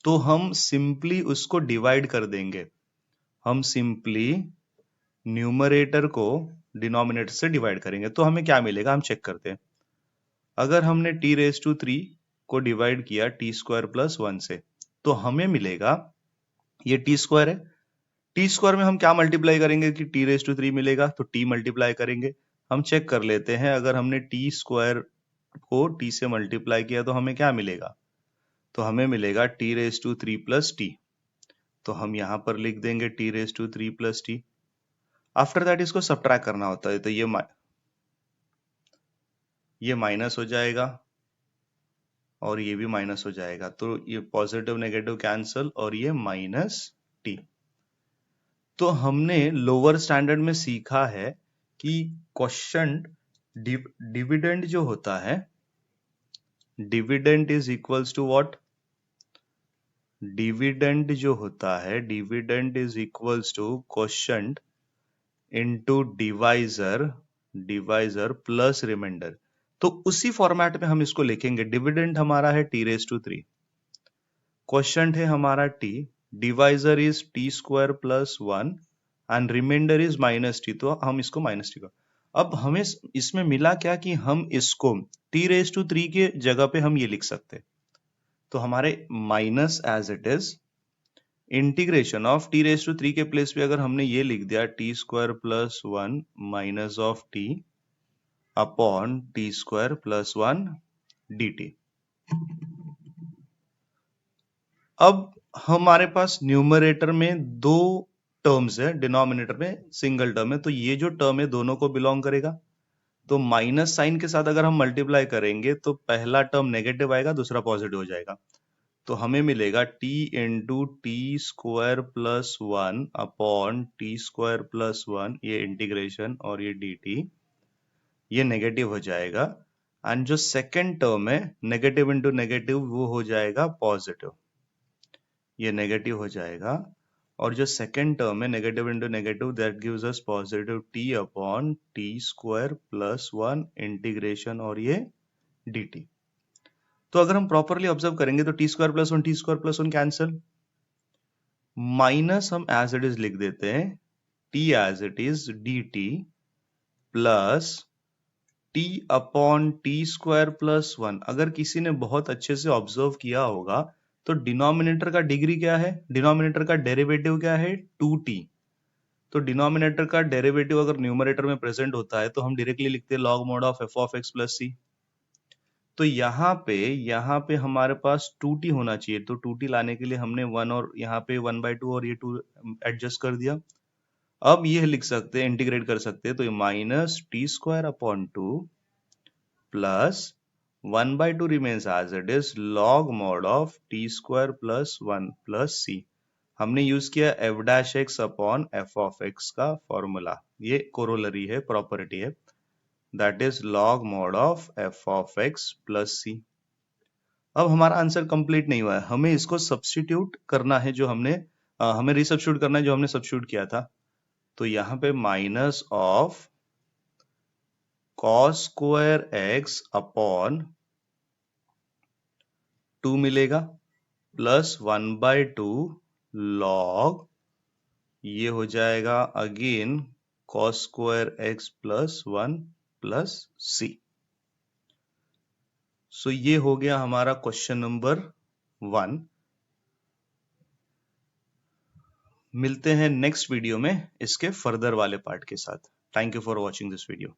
तो हम सिंपली उसको डिवाइड कर देंगे, हम सिंपली न्यूमरेटर को डिनोमिनेटर से डिवाइड करेंगे। तो हमें क्या मिलेगा हम चेक करते हैं। अगर हमने t रेज टू 3 को डिवाइड किया टी स्क्वायर प्लस 1 से, तो हमें मिलेगा ये टी स्क्वायर है, टी स्क्वायर में हम क्या मल्टीप्लाई करेंगे कि t रेज टू 3 मिलेगा, तो t मल्टीप्लाई करेंगे। हम चेक कर लेते हैं, अगर हमने टी स्क्वायर को t से मल्टीप्लाई किया तो हमें क्या मिलेगा, तो हमें मिलेगा t raise to 3 plus t, तो हम यहां पर लिख देंगे t raise to 3 plus t. After that इसको सब्ट्रैक्ट करना होता है, तो ये माइनस हो जाएगा और ये भी माइनस हो जाएगा, तो ये पॉजिटिव नेगेटिव कैंसल और ये माइनस टी। तो हमने लोअर स्टैंडर्ड में सीखा है कि क्वेश्चन डिविडेंड जो होता है, dividend is equals to what, dividend जो होता है, dividend is equals to question into divisor divisor plus reminder. तो उसी फॉर्मेट में हम इसको लिखेंगे। डिविडेंड हमारा है t⁻3, क्वेश्चन है हमारा t, divisor is t² plus 1 and reminder is -t, तो हम इसको -t का। अब हमें इसमें मिला क्या कि हम इसको t⁻3 के जगह पे हम ये लिख सकते, तो हमारे minus as it is integration of t⁻3 के प्लेस पे अगर हमने ये लिख दिया t² plus 1 minus of t upon t² plus 1 dt। अब हमारे पास न्यूमरेटर में दो टर्म्स है, डिनोमिनेटर में सिंगल टर्म है, तो ये जो टर्म है दोनों को बिलोंग करेगा। तो माइनस साइन के साथ अगर हम मल्टीप्लाई करेंगे तो पहला टर्म नेगेटिव आएगा, दूसरा पॉजिटिव हो जाएगा। तो हमें मिलेगा t into t² plus 1 upon t² plus 1, ये इंटीग्रेशन और ये dt, ये नेगेटिव हो जाएगा। एंड जो सेकेंड टर्म है नेगेटिव इंटू नेगेटिव वो हो जाएगा पॉजिटिव, ये नेगेटिव हो जाएगा। और जो सेकेंड टर्म है negative into negative that gives us positive t upon t² plus 1 integration और ये dt। तो अगर हम प्रॉपरली ऑब्जर्व करेंगे तो t² plus 1 t² plus 1 cancel, minus हम एज इट इज लिख देते हैं t as it is dt plus t upon t² plus 1। अगर किसी ने बहुत अच्छे से ऑब्जर्व किया होगा तो डिनोमिनेटर का डिग्री क्या है, डिनोमिनेटर का डेरिवेटिव क्या है 2t। तो डिनोमिनेटर का डेरिवेटिव अगर न्यूमरेटर में प्रेजेंट होता है तो हम डायरेक्टली लिखते हैं log mod of f(x) plus c। तो यहाँ पे हमारे पास 2t होना चाहिए, तो 2t लाने के लिए हमने 1 और यहाँ पे 1/2 और ये 2 एडजस्ट कर दिया। अब ये लिख सकते हैं, इंटीग्रेट कर सकते हैं, तो ये -t² upon 2 plus 1/2 remains as it is log mod of t² plus 1 plus c। हमने यूज किया f' अपॉन f(x) का फॉर्मूला, ये कोरोलरी है, प्रॉपर्टी है, that is log mod of f(x) plus c। अब हमारा आंसर कंप्लीट नहीं हुआ है, हमें इसको सब्स्टिट्यूट करना है, जो हमने हमें रिसब्स्टिट्यूट करना है जो हमने सब्स्टिट्यूट किया था। तो यहाँ पे minus of cos square x upon 2 मिलेगा प्लस 1/2 log, ये हो जाएगा again cos square x plus 1 plus c। So ये हो गया हमारा क्वेश्चन नंबर 1। मिलते हैं नेक्स्ट वीडियो में इसके फर्दर वाले पार्ट के साथ। Thank you for watching this video.